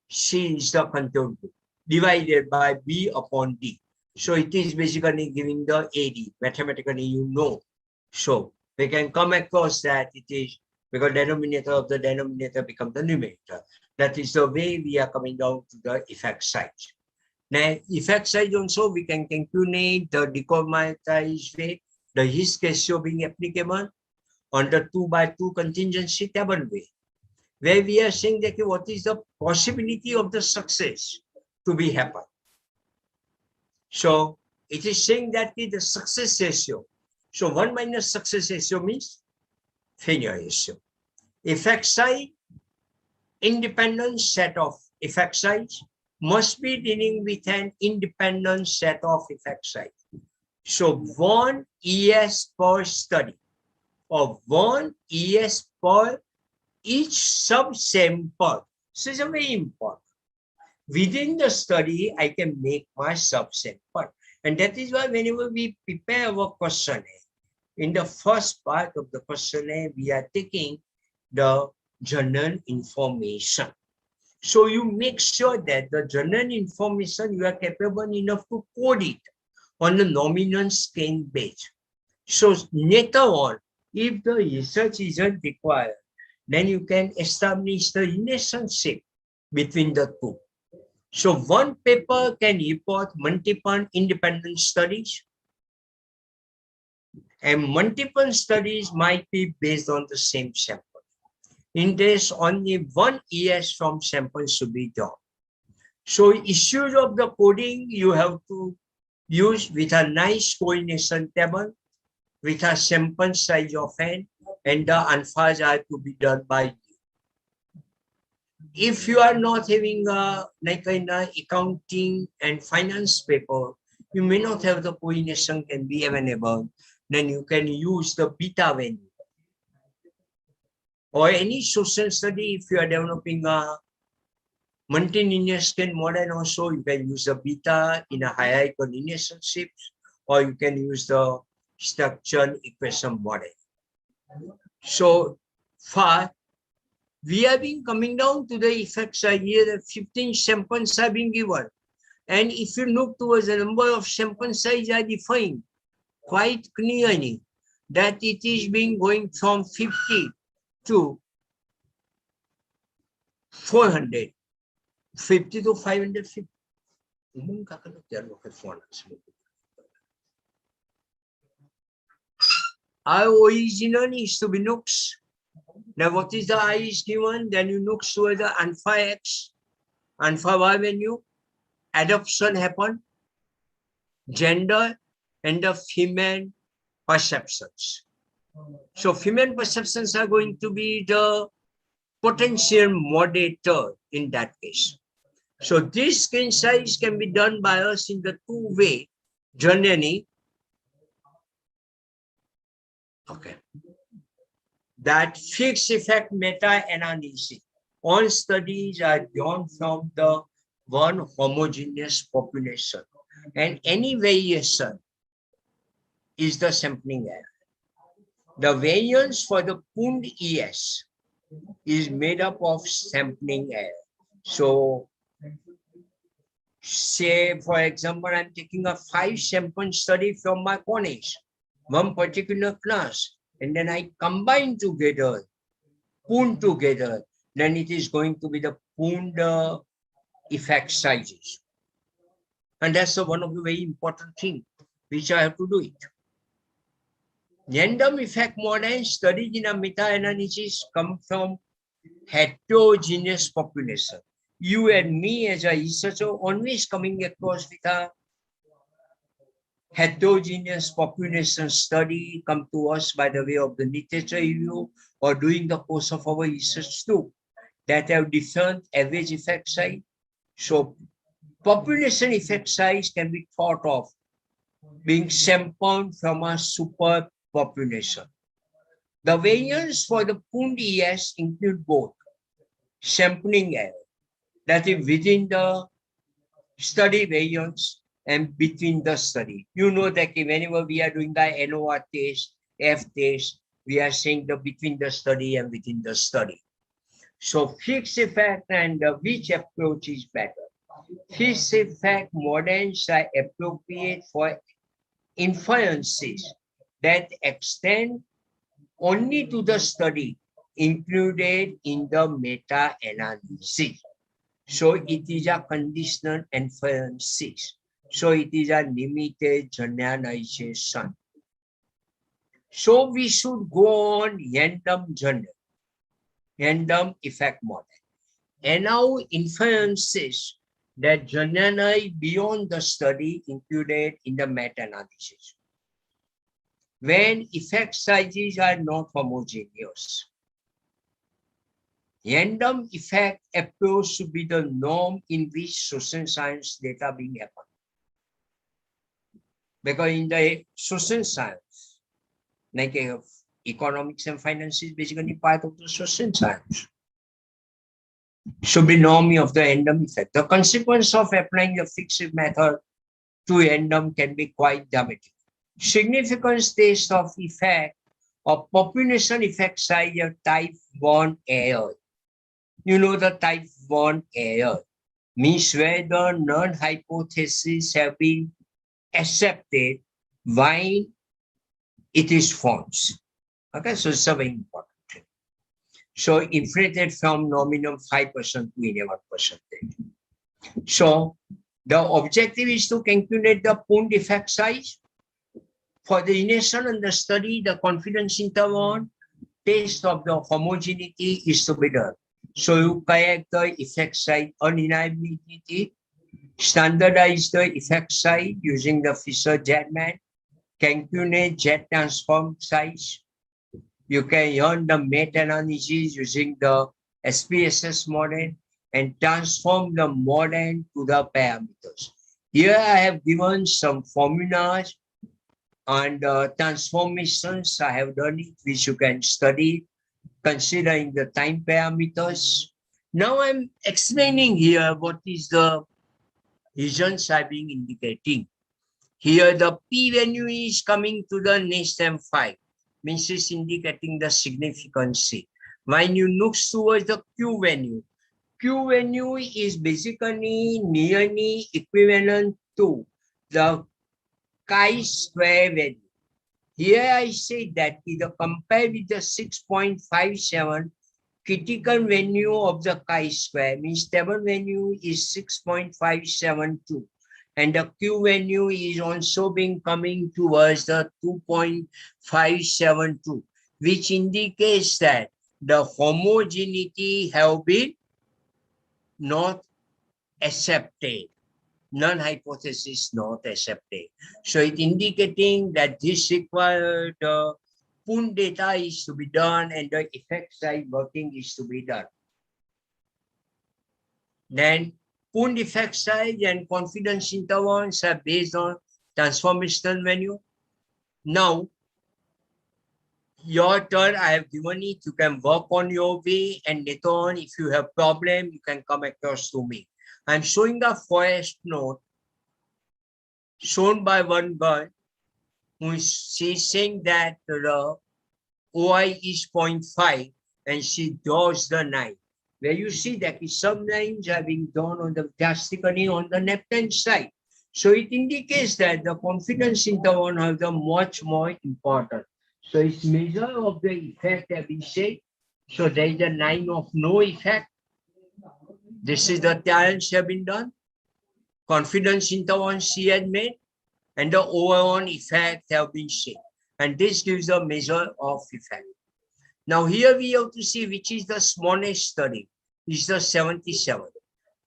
C is the control group, divided by B upon D. So it is basically giving the AD, mathematically you know. So we can come across that it is because denominator of the denominator becomes the numerator. That is the way we are coming down to the effect size. Now, effect size also we can calculate the decomatized way, the risk ratio being applicable on the 2x2 contingency table way, where we are saying that what is the possibility of the success to be happen. So it is saying that the success ratio. So 1 minus success ratio means failure ratio. Effect size independent set of effect size must be dealing with an independent set of effect size. So 1 ES per study or 1 ES per each subsample. So it's very important. Within the study, I can make my subsample. And that is why whenever we prepare our questionnaire, in the first part of the questionnaire, we are taking the general information. So you make sure that the general information you are capable enough to code it on a nominal scale base. So later on, if the research isn't required, then you can establish the relationship between the two. So one paper can report multiple independent studies, and multiple studies might be based on the same sample. In this, only 1 ES from sample should be done. So issues of the coding you have to use with a nice coordination table, with a sample size of n, and the alphas are to be done by you. If you are not having a like in a accounting and finance paper, you may not have the coordination can be available. Then you can use the beta value. Or any social study, if you are developing a multilinear scale model also, you can use the beta in a hierarchical relationships, or you can use the structural equation model. So far, we have been coming down to the effect size here that 15 samples have been given. And if you look towards the number of sample size are defined quite clearly that it is being going from 50 to 400, 50 to 550. Our original is to be looks. Now what is the I is given? Then you look towards the alpha X, alpha Y value, adoption happen, gender, and the female perceptions. So female perceptions are going to be the potential moderator in that case. So this screen size can be done by us in the two way, generally. Okay. That fixed effect meta-analysis. All studies are drawn from the one homogeneous population, and any variation is the sampling error. The variance for the pooled ES is made up of sampling error. So, say for example, I'm taking a 5 sample study from my college, one particular class, and then I combine together, pool together, then it is going to be the pooled effect sizes. And that's one of the very important things which I have to do it. Random effect models studied in a meta-analysis come from heterogeneous population. You and me as a researcher always coming across with a heterogeneous population study come to us by the way of the literature review or during the course of our research too, that have different average effect size. So population effect size can be thought of being sampled from a superpopulation. The variance for the pooled ES include both sampling error, that is within the study variance and between the study. You know that whenever we are doing the NOR test, F test, we are saying the between the study and within the study. So fixed effect and which approach is better? Fixed effect models are appropriate for inferences that extend only to the study included in the meta-analysis. So it is a conditional inferences. So it is a limited generalization. So we should go on random effect model. And now inferences that generalize beyond the study included in the meta-analysis. When effect sizes are not homogeneous. Random effect approach to be the norm in which social science data being happen. Because in the social science, like economics and finance is basically part of the social science. Should be norm of the random effect. The consequence of applying the fixed method to random can be quite dramatic. Significant test of effect of population effect size of type 1 error. You know the type 1 error means where the non-hypotheses have been accepted while it is false. Okay, so it's a very important thing. So inflated from nominal 5% to 11%. So the objective is to calculate the Pund effect size. For the initial and the study, the confidence interval test of the homogeneity is to be done. So you correct the effect size undeniability, standardize the effect size using the Fisher-Jellman, calculate Z transform size. You can run the meta-analysis using the SPSS model and transform the model to the parameters. Here I have given some formulas and transformations. I have done it, which you can study considering the time parameters. Now I'm explaining here what is the reasons I've been indicating. Here the p-value is coming to the less than 5, means it's indicating the significance. When you look towards the q-value is basically nearly equivalent to the chi-square value. Here I say that either compare with the 6.57 critical value of the chi-square, means stable value is 6.572. And the Q value is also being coming towards the 2.572, which indicates that the homogeneity have been not accepted. Non-hypothesis not accepted. So it indicating that this required Pund data is to be done and the effect size working is to be done. Then Pund effect size and confidence intervals are based on transformational value. Now, your turn, I have given it. You can work on your way, and later on, if you have problem, you can come across to me. I'm showing a forest note shown by one girl who she's saying that the OI is 0.5 and she draws the line. Where you see that some lines are being drawn on the drastically on the left-hand side. So it indicates that the confidence interval has the much more important. So it's measure of the effect have been said. So there is a line of no effect. This is the challenge have been done. Confidence interval she had made, and the overall effect have been said. And this gives a measure of effect. Now here we have to see which is the smallest study. Is the 77.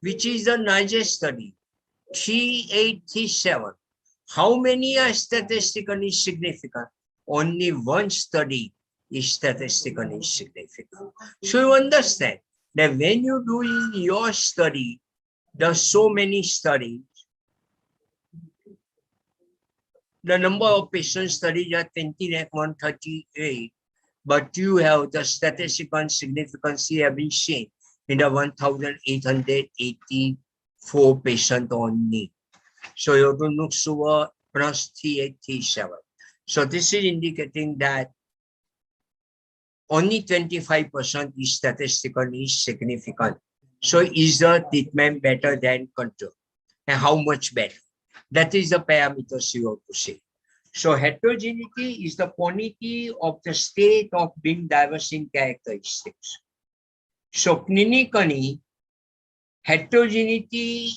Which is the largest study? 3837. How many are statistically significant? Only one study is statistically significant. So you understand that when you do in your study, there are so many studies. The number of patients studied are 20,138, but you have the statistical significance have been seen in the 1,884 patients only. So you have to look over plus 3837. So this is indicating that only 25% is statistically significant. So is the treatment better than control? And how much better? That is the parameters you have to see. So heterogeneity is the quantity of the state of being diverse in characteristics. So clinically, heterogeneity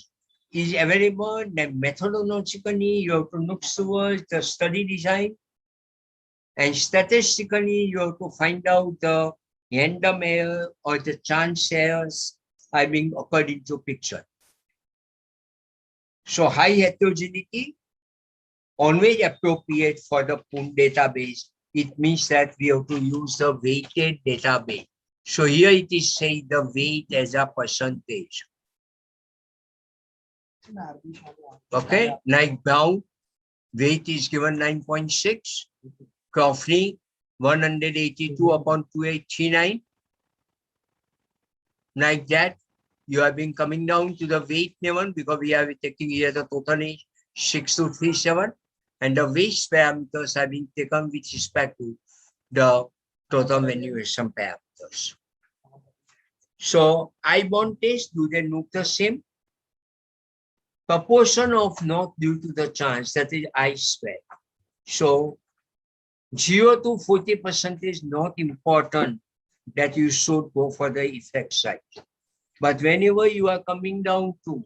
is available. Then methodologically, you have to look towards the study design. And statistically, you have to find out the random error or the chance errors are being occurred into picture. So high heterogeneity, always appropriate for the Pund database. It means that we have to use the weighted database. So here it is saying the weight as a percentage. Okay, like Brown, weight is given 9.6. Crawford, 182 upon 2839. Like that, you have been coming down to the weight level because we are taking here the total is 6237, and the weight parameters have been taken with respect to the total valuation parameters. So I bond test, do they look the same? Proportion of not due to the chance, that is I square. So 0 to 40% is not important that you should go for the effect size. But whenever you are coming down to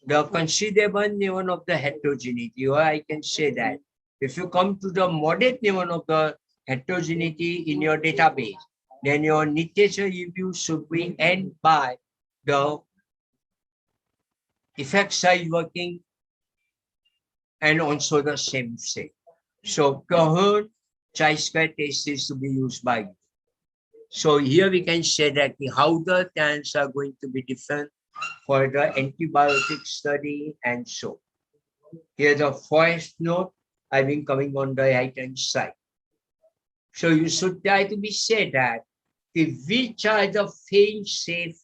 the considerable level of the heterogeneity, or I can say that if you come to the moderate level of the heterogeneity in your database, then your literature review should be end by the effect size working and also the same thing. So cohort chi-square test is to be used by you. So here we can say that how the times are going to be different for the antibiotic study and so. Here the first note I've been coming on the right hand side. So you should try to be said that which are the fail-safe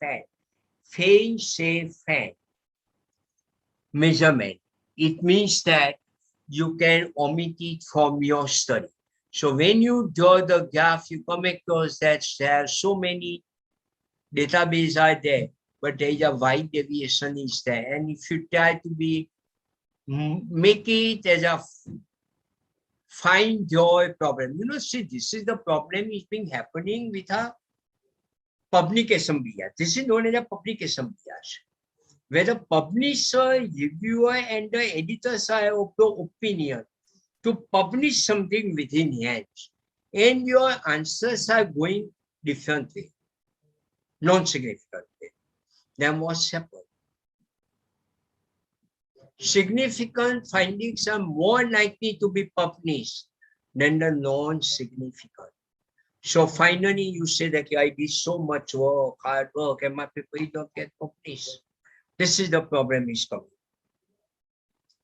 measurement. It means that you can omit it from your study. So when you draw the graph, you come across that there are so many databases are there, but there is a wide deviation is there. And if you try to be make it as a find your problem, you know, see, this is the problem is being happening with a publication bias. This is known as a publication bias, where the publisher, reviewer, and the editors are of the opinion to publish something within hands, and your answers are going differently, non-significantly. Then what's happened? Significant findings are more likely to be published than the non-significant. So finally, you say that I did so much work, hard work, and my people don't get published. This is the problem is coming.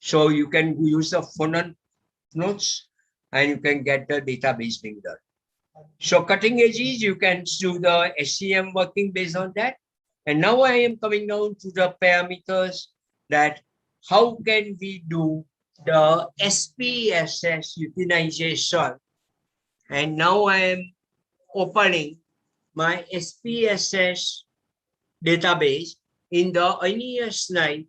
So you can use the phone notes and you can get the database being done. So cutting edges, you can do the SCM working based on that. And now I am coming down to the parameters that how can we do the SPSS utilization. And now I am opening my SPSS database. In the earlier slide,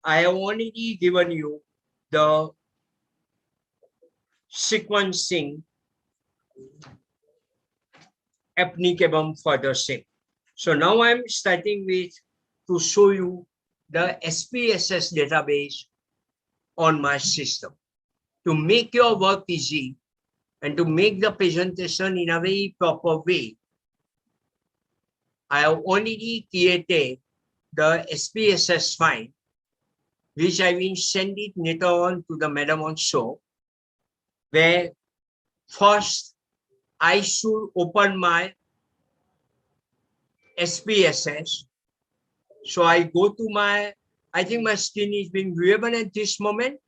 I have already given you the sequencing applicable for the same. So now I'm starting with to show you the SPSS database on my system. To make your work easy and to make the presentation in a very proper way, I have already created the SPSS file, which I will send it later on to the madam on show, where first I should open my SPSS. So I go to my, I think my screen is being viewable at this moment.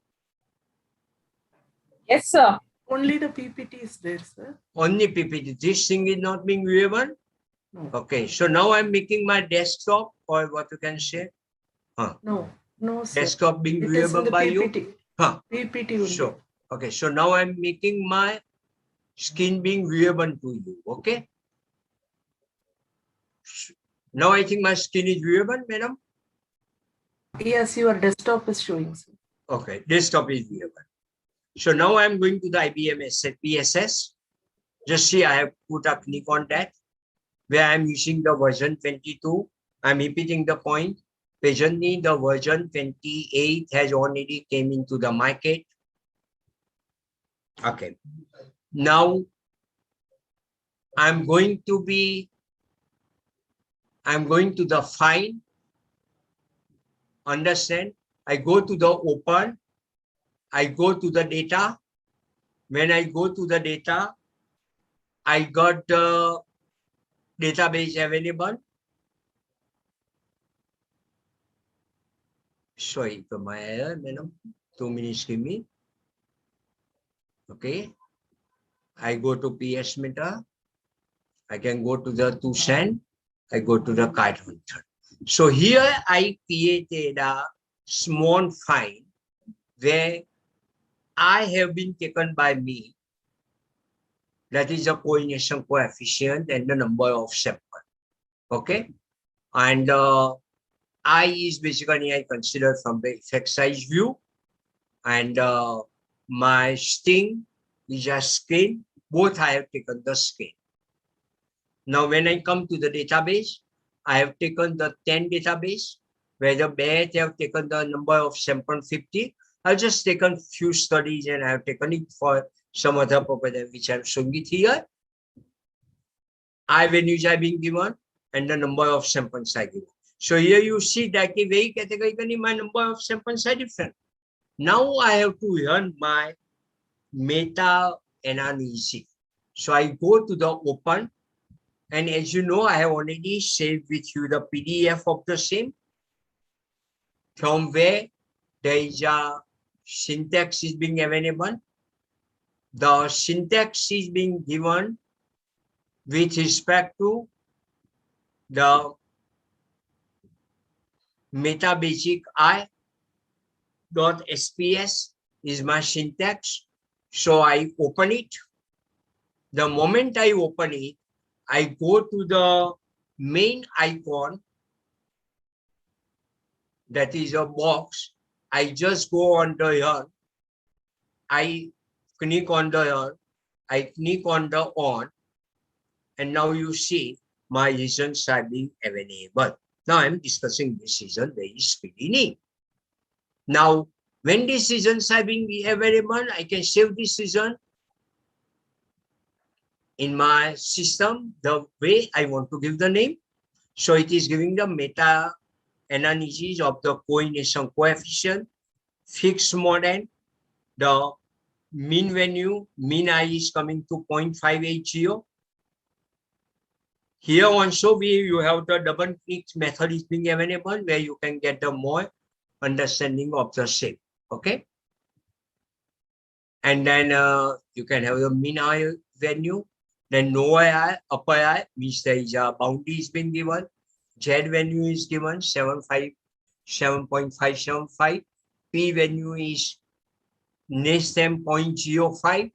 Yes, sir. Only the PPT is there, sir. Only PPT. This thing is not being viewable. No. Okay. So now I'm making my desktop, or what you can say. No, sir. Desktop being It is in viewable the by PPT. you. PPT only. Sure. Okay. So now I'm making my screen being viewable to you. Okay. Now I think my screen is viewable, madam. Yes, your desktop is showing, sir. Okay, desktop is viewable. So now I'm going to the IBM PSS. Just see, I have put a click on that, where I'm using the version 22. I'm repeating the point. Presently, the version 28 has already came into the market. Okay. Now, I'm going to the file. Understand? I go to the open. I go to the data. When I go to the data, I got the database available. Sorry for my error, madam. 2 minutes give me. Okay. I go to PS meter. I can go to the to send. I go to the card hunter. So here I created a small file where I have been taken by me. That is the coordination coefficient and the number of samples. Okay. And I is basically I consider from the effect size view. And my string is a scale. Both I have taken the scale. Now, when I come to the database, I have taken the 10 database, where the best have taken the number of sample 50. I've just taken few studies and I have taken it for some other purpose, which I'm showing it here. I values are being given and the number of samples are given. So here you see that very categorically my number of samples are different. Now I have to run my meta analysis. So I go to the open. And as you know, I have already shared with you the PDF of the same, from where there is a syntax is being available. The syntax is being given with respect to the meta basic I.sps is my syntax. So I open it. The moment I open it, I go to the main icon, that is a box. I just go on the here. I click on the here. I click on the on. And now you see my regions are being available. Now I'm discussing this region very speedily. Now, when these regions are being available, I can save this region in my system the way I want to give the name. So it is giving the meta analysis of the coordination coefficient, fixed model, the mean value, mean I is coming to 0.580. Here also you have the double click method is being available where you can get the more understanding of the shape. Okay. And then you can have the mean I value, then lower I, upper I means there is a boundary is being given. Z value is given 7.575. P value is less than 0.05,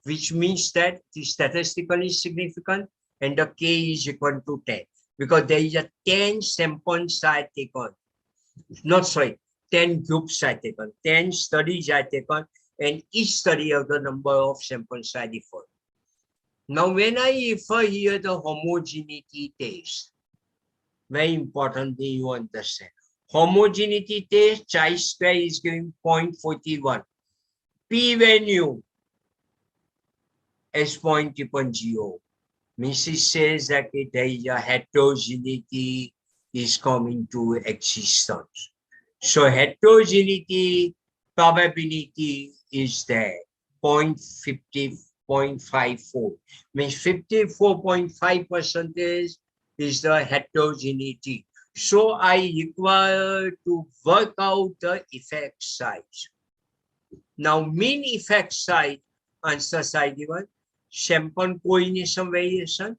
which means that it is statistically significant and the K is equal to 10 because there is a 10 samples I taken. Not sorry, 10 groups I taken, 10 studies I taken, and each study of the number of samples I differ. Now, when I refer here the homogeneity test, very importantly you understand. Homogeneity test, chi-square is giving 0.41. P value is 0.0. Means it says that there is a heterogeneity is coming to existence. So heterogeneity probability is there, 0.50, 0.54. Means 54.5% is the heterogeneity. So I require to work out the effect size. Now mean effect size, answers are given, sample coordination variation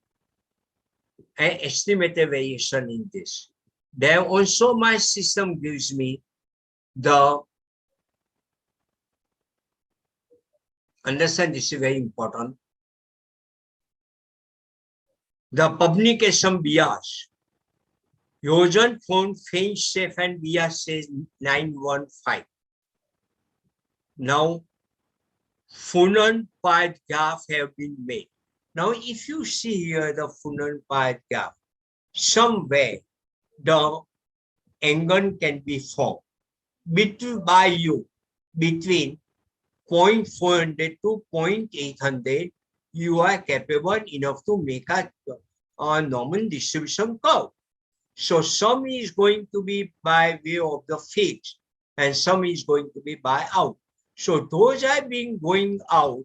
and estimated variation in this. Then also my system gives me the, understand this is very important, the publication bias. Yojan phone Finch safe and bias says 915. Now Funan part graph have been made. Now, if you see here the Funan part graph, somewhere the angle can be formed by you between 0.400 to 0.800. You are capable enough to make a normal distribution curve. So some is going to be by way of the fixed and some is going to be by out. So those are being going out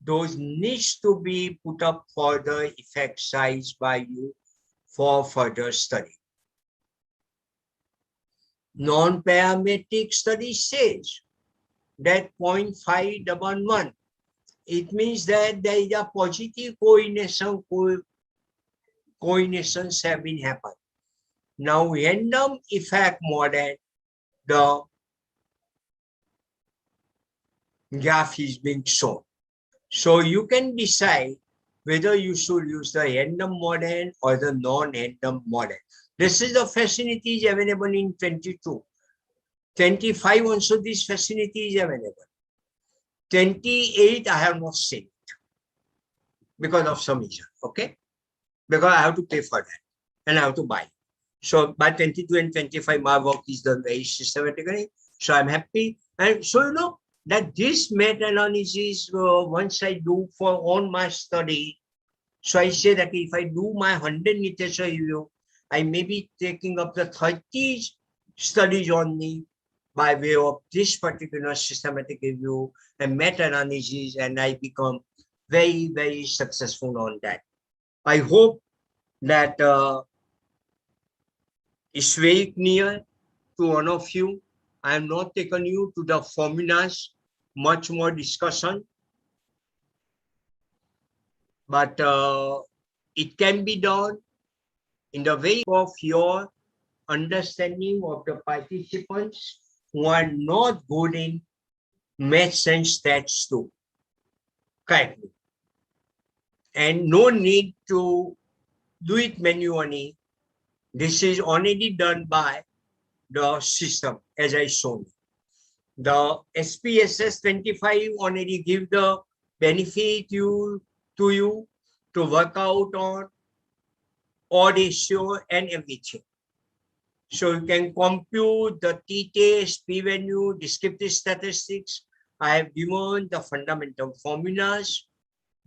those needs to be put up for the effect size by you for further study. Non-parametric study says that 0.511, it means that there is a positive coordinations have been happened. Now, random effect model, the graph is being shown. So you can decide whether you should use the random model or the non-random model. This is the facilities available in 22. 25 also this facility is available. 28 I have not seen it because of some reason, okay? Because I have to pay for that and I have to buy. So by 22 and 25 my work is done very systematically. So I'm happy. And so you know that this meta-analysis once I do for on my study, so I say that if I do my 100 literature review, I may be taking up the 30 studies only by way of this particular systematic review and meta-analysis, and I become very, very successful on that. I hope that it's very clear to one of you. I have not taken you to the formulas, much more discussion, but it can be done in the way of your understanding of the participants who are not good in maths and stats too, correctly. And no need to do it manually. This is already done by the system, as I showed. The SPSS 25 already give the benefit to you to work out on odd ratio and everything. So you can compute the t-test, p-value, descriptive statistics. I have given the fundamental formulas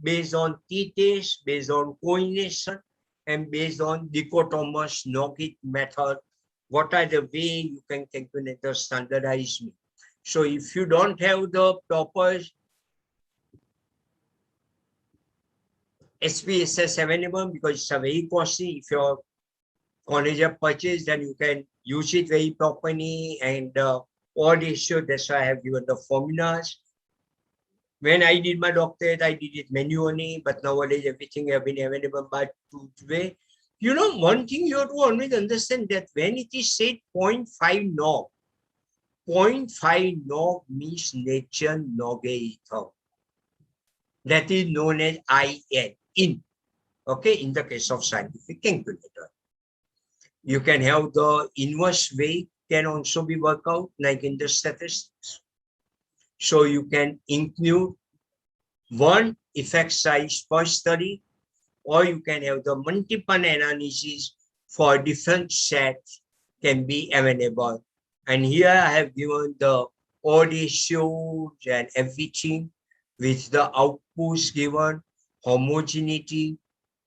based on t-test, based on coordination, and based on dichotomous Nogit method. What are the way you can calculate the standardized mean? So if you don't have the proper SPSS available, because it's a very costly, if your college have purchased, then you can use it very properly and all issue. That's why I have given the formulas. When I did my doctorate, I did it manually, but nowadays everything have been available by today. You know, one thing you have to always understand that when it is said 0.5 nog, 0.5 nog means nature logarithm. That is known as in, okay, in the case of scientific calculator. You can have the inverse way can also be worked out like in the statistics. So you can include one effect size per study, or you can have the multiple analysis for different sets can be available. And here I have given the odd ratios and everything with the outputs given, homogeneity,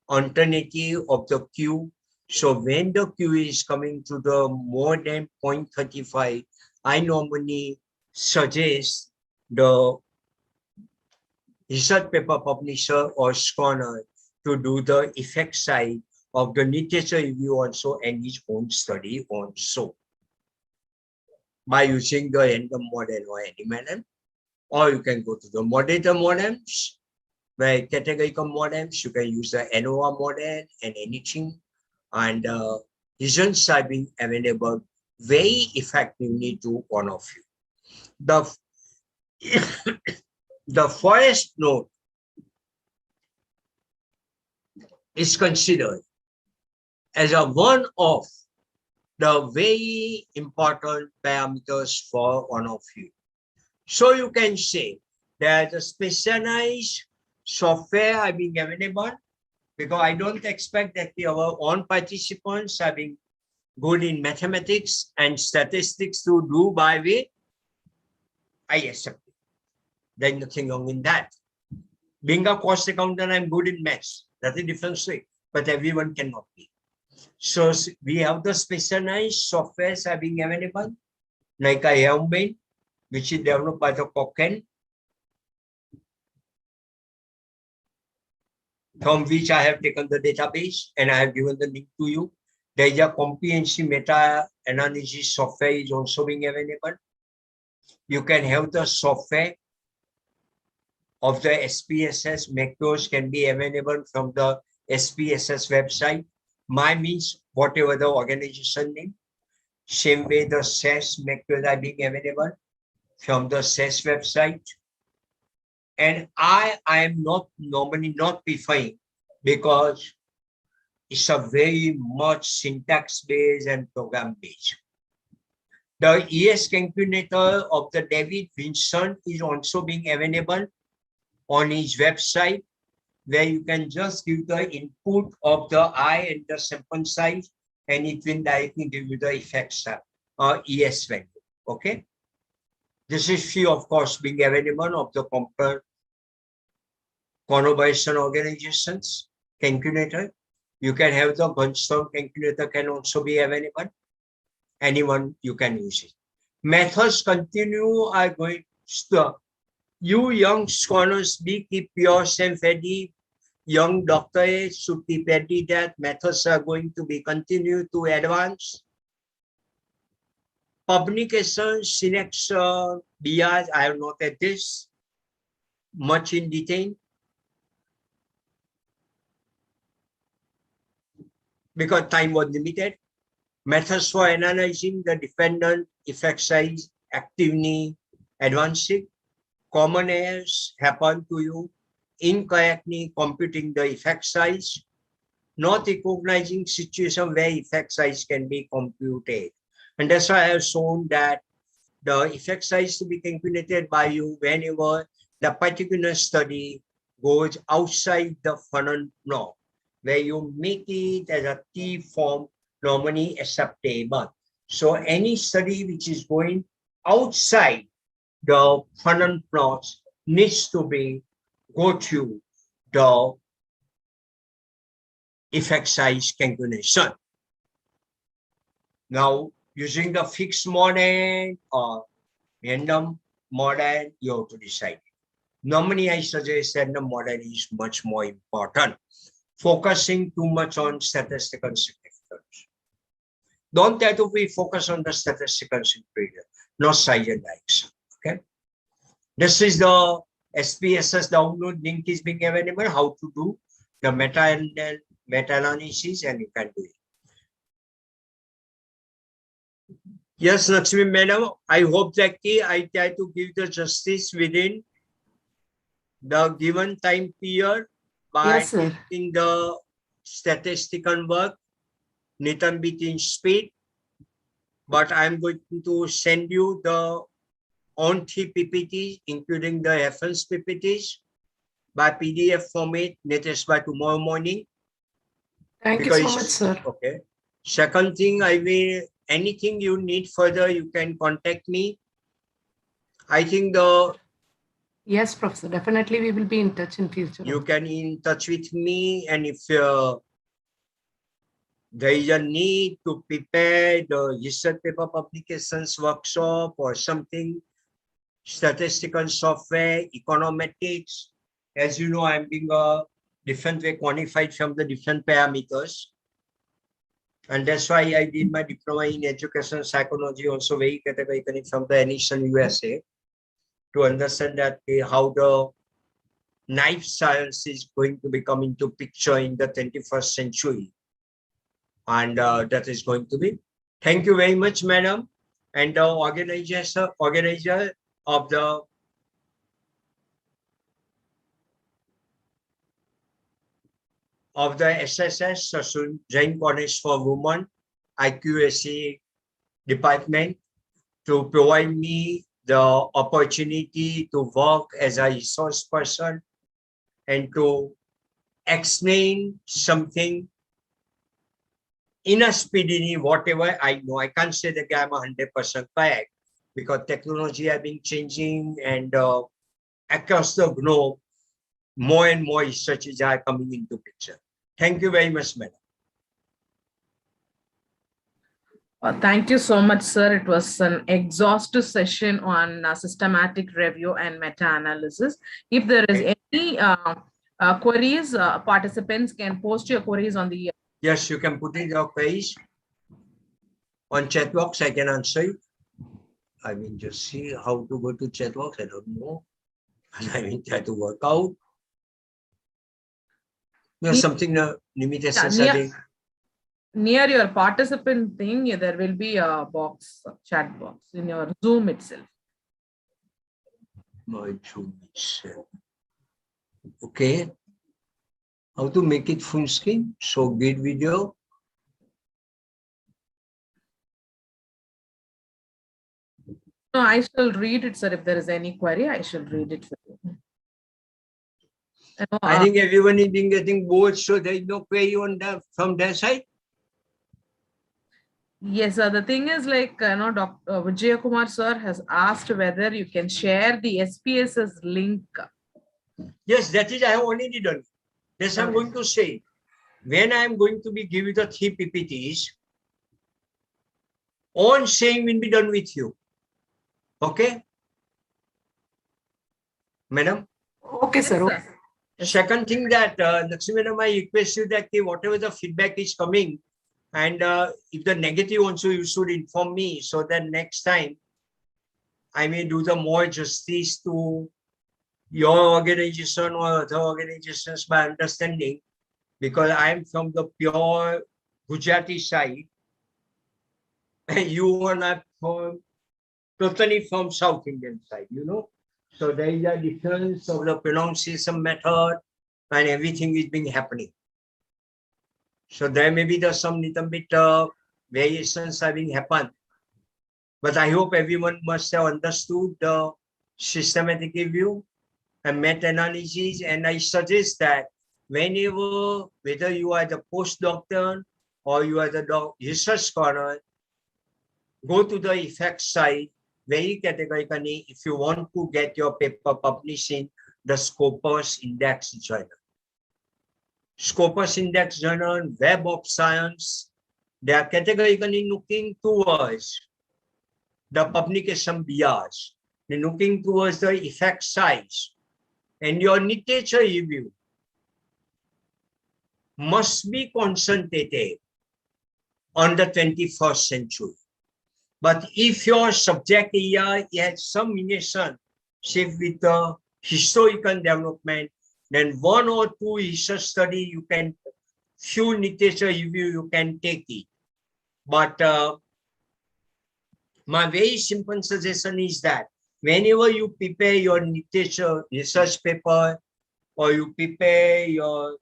alternative of the Q. So when the Q is coming to the more than 0.35, I normally suggest the research paper publisher or scholar to do the effect side of the literature review also and his own study also by using the random model or any model. Or you can go to the moderator models, where categorical models, you can use the ANOVA model and anything. And results are being available very effectively to one of you. The forest node is considered as a one of the very important parameters for one of you. So you can say that the specialized software are being available, because I don't expect that our own participants are being good in mathematics and statistics to do by way. I accept it. There's nothing wrong in that. Being a cost accountant, I'm good in maths. That's a different story. But everyone cannot be. So we have the specialized softwares are being available, like I have been, which is developed by the Cochrane. from which I have taken the database and I have given the link to you. There is a comprehensive meta-analysis software is also being available. You can have the software of the SPSS macros can be available from the SPSS website. My means whatever the organization name. Same way the SES macros are being available from the SES website. And I am not normally not preferring because it's a very much syntax based and program based. The ES calculator of the David Vincent is also being available on his website, where you can just give the input of the I and the sample size, and it will directly give you the effect ES value. Okay. This is free, of course, being available of the collaboration organizations calculator. You can have the Gunstorm calculator can also be available. Anyone you can use it. Methods continue are going to you young scholars be keep yourself ready. Young doctorates should be ready that methods are going to be continued to advance. Publications, selection, BRs, I have noted this much in detail. Because time was limited. Methods for analyzing the dependent effect size actively advancing. Common errors happen to you. Incorrectly computing the effect size. Not recognizing situation where effect size can be computed. And that's why I have shown that the effect size to be calculated by you whenever the particular study goes outside the funnel norm, where you make it as a T form normally acceptable. So any study which is going outside the funnel plots needs to be go through the effect size calculation. Now, using the fixed model or random model, you have to decide. Normally, I suggest random model is much more important. Focusing too much on statistical significance. Don't try to be focused on the statistical significance, not size and direction. Okay. This is the SPSS download link is being available. How to do the meta-analysis, and you can do it. Yes, Lakshmi Madam, I hope that I try to give the justice within the given time period by taking the statistical work, little bit in speed. But I'm going to send you the on 3 PPTs, including the reference PPTs by PDF format, latest by tomorrow morning. Thank you so much, sir. Okay. Second thing, I will, anything you need further, you can contact me. I think the... Yes, Professor, definitely we will be in touch in future. You can in touch with me, and if there is a need to prepare the research paper publications workshop or something, statistical software, econometrics, as you know, I'm being a different way quantified from the different parameters. And that's why I did my diploma in education psychology, also very categorically from the NESN USA, to understand that how the knife science is going to be coming into picture in the 21st century. And that is going to be. Thank you very much, madam. And the organizer of the SSS, Joint College for Women, IQAC department, to provide me the opportunity to work as a resource person and to explain something in a speedily, whatever I know. I can't say that I'm 100% correct because technology has been changing, and across the globe, more and more researches are coming into picture. Thank you very much, madam. Thank you so much, sir. It was an exhaustive session on systematic review and meta-analysis. If there is any queries. Participants can post your queries on the. Yes, you can put in your queries on chat box. I can answer it. I mean, just see how to go to chat box. I don't know. I mean, try to work out. There's something limitations are there. Near your participant thing, there will be a box, a chat box in your Zoom itself. My Zoom itself. Okay. How to make it full screen? So grid video. No, I shall read it, sir. If there is any query, I shall read it for you. I think everyone is getting bored, so there is no query on that from their side. Yes, sir. The thing is, like, Dr. Vijay Kumar sir has asked whether you can share the SPSS link. Yes, that is I have already done. Yes, I'm going to say, when I'm going to be giving the 3 PPTs, on same will be done with you. Okay? Madam? Okay, sir. Okay. Second thing that, Lakshmi Madam, I request you that whatever the feedback is coming, and if the negative also, you should inform me so that next time I may do the more justice to your organization or other organizations by understanding, because I'm from the pure Gujarati side, and you are not from totally from South Indian side, you know. So there is a difference of the pronunciation method and everything is being happening. So there may be some little bit variations having happened. But I hope everyone must have understood the systematic review and meta-analysis. And I suggest that whenever, whether you are the postdoctor or you are the research scholar, go to the effects side very categorically if you want to get your paper published in the Scopus Index Journal. Scopus Index Journal, Web of Science, they are categorically looking towards the publication bias. They're looking towards the effect size. And your literature review must be concentrated on the 21st century. But if your subject area has some relation with the historical development, then 1 or 2 research study you can, few literature review you can take it. But my very simple suggestion is that whenever you prepare your literature research paper or you prepare your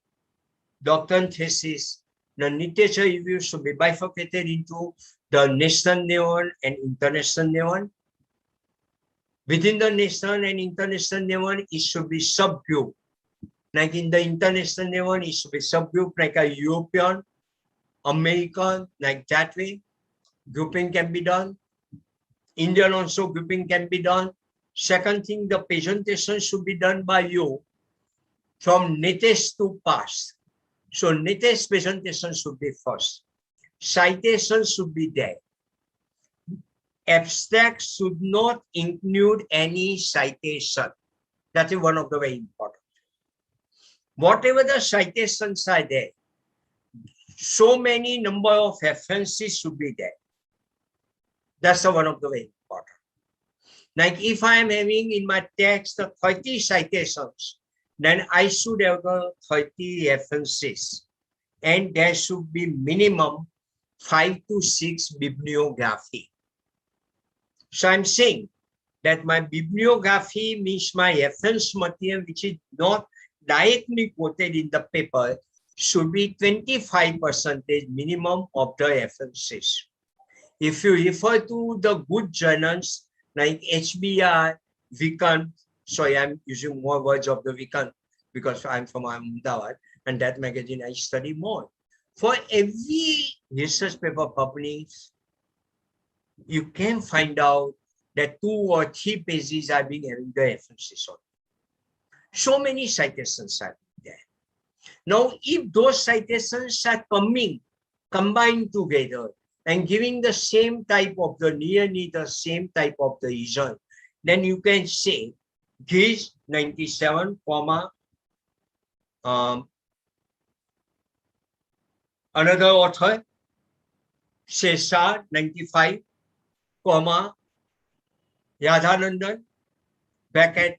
doctoral thesis, the literature review should be bifurcated into the national level and international level. Within the national and international level, it should be subgrouped. Like in the international level, it should be subgrouped like a European, American, like that way. Grouping can be done. Indian also grouping can be done. Second thing, the presentation should be done by you from latest to past. So latest presentation should be first. Citation should be there. Abstract should not include any citation. That is one of the very important. Whatever the citations are there, so many number of references should be there. That's one of the very important. Like if I am having in my text 30 citations, then I should have 30 references. And there should be minimum 5 to 6 bibliography. So I'm saying that my bibliography means my reference material, which is not directly quoted in the paper, should be 25% minimum of the references. If you refer to the good journals like HBR, Vikan, sorry, I'm using more words of the Vikan because I'm from Ahmedabad, and that magazine I study more. For every research paper published, you can find out that 2 or 3 pages are being having the references on. So many citations are there. Now, if those citations are combined together and giving the same type of nearly the same type of the result, then you can say this 97, Another author, Shesha 95, Yadhanandan, back at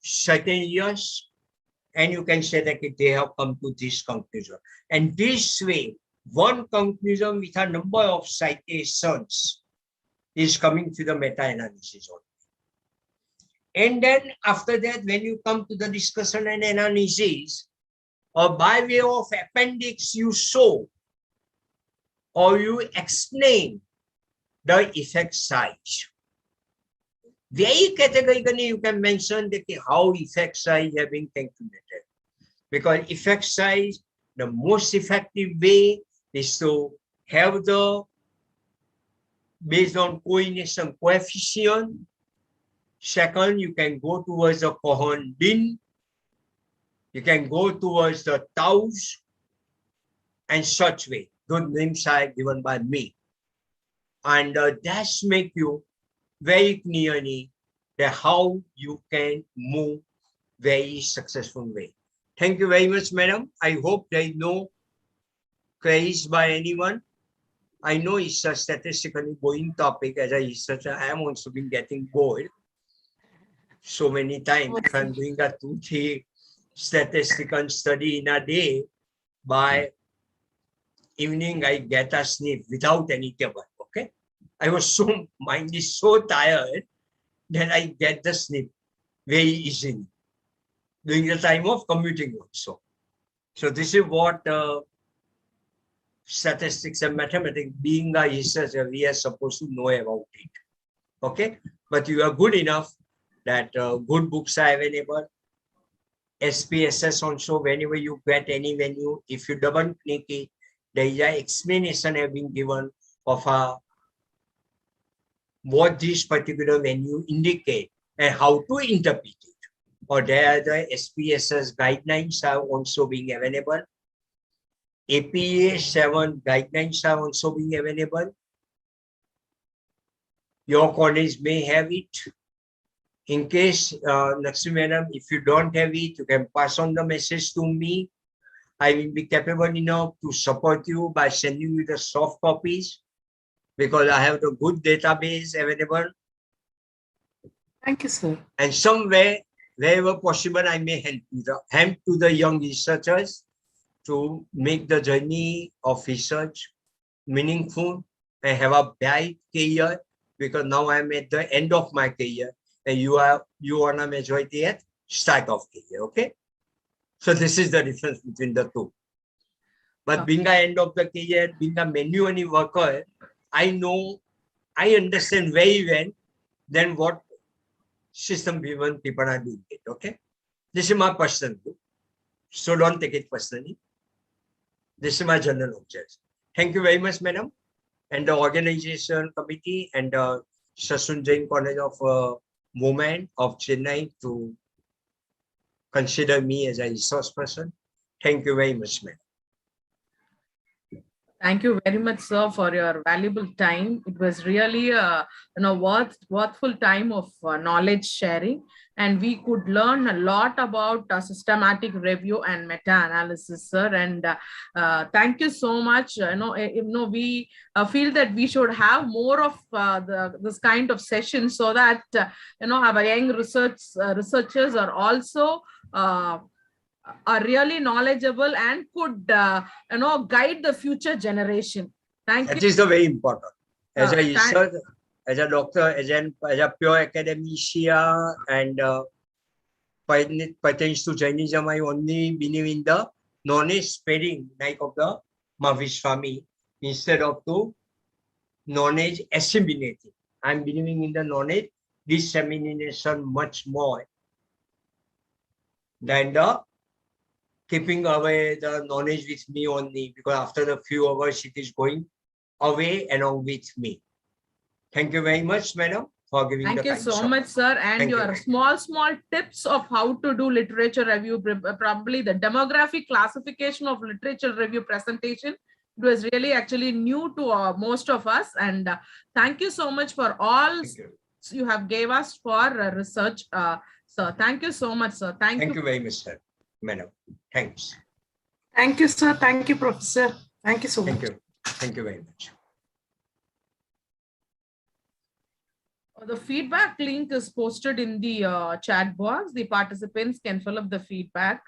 certain years, and you can say that they have come to this conclusion. And this way, one conclusion with a number of citations is coming to the meta-analysis only. And then after that, when you come to the discussion and analysis, or by way of appendix, you show or you explain the effect size. Very categorically, you can mention that how effect size have been calculated. Because effect size, the most effective way is to have the, based on coordination coefficient. Second, you can go towards the Cohen-Din. You can go towards the taus and such way. Those names are given by me. And that's make you very clearly that how you can move very successful way. Thank you very much, madam. I hope there is no queries by anyone. I know it's a statistically boring topic. As a researcher, I am also been getting bored so many times. If I'm doing a 2-3 statistical study in a day, by evening I get a sleep without any table. Okay, I was so mind is so tired that I get the sleep very easily during the time of commuting also. So this is what statistics and mathematics, being a researcher, we are supposed to know about it. Okay, but you are good enough that good books are available. SPSS also, whenever you get any venue, if you double click it, there is an explanation have been given of what this particular venue indicate and how to interpret it. Or there are the SPSS guidelines are also being available. APA 7 guidelines are also being available. Your college may have it. In case, Lakshmi madam, if you don't have it, you can pass on the message to me. I will be capable enough to support you by sending you the soft copies because I have the good database available. Thank you, sir. And somewhere, wherever possible, I may help to the young researchers to make the journey of research meaningful and have a bright career, because now I'm at the end of my career and you are a majority at start of career. Okay, so this is the difference between the two. But being an end of the career, being a manual worker, I know, I understand very well then what system driven people are doing it. Okay, this is my personal view, so don't take it personally. This is my general objection. Thank you very much, madam, and the organization committee and the Sassoon Jain College of Movement of Chennai to consider me as a resource person. Thank you very much, madam. Thank you very much, sir, for your valuable time. It was really a worthful time of knowledge sharing, and we could learn a lot about systematic review and meta-analysis, sir. And thank you so much. We feel that we should have more of this kind of sessions so that our young researchers are also are really knowledgeable and could guide the future generation. Thank you. That is the very important. As a researcher, as a doctor, as a pure academician, and pertains to Jainism, I only believe in the knowledge spreading like of the Mahavishwami Swami instead of to knowledge assimilating. I'm believing in the knowledge dissemination much more than the keeping away the knowledge with me only, because after the few hours it is going away along with me. Thank you very much, madam, for giving Thank the you kind so support. much, sir. And Thank your small tips of how to do literature review, probably the demographic classification of literature review presentation. It was really actually new to most of us. And thank you so much for all you have gave us for research. So thank you so much, sir. Thank you very much, sir. manner. Thanks. Thank you, sir. Thank you, Professor. Thank you so much. Thank you. Thank you very much. The feedback link is posted in the chat box. The participants can fill up the feedback.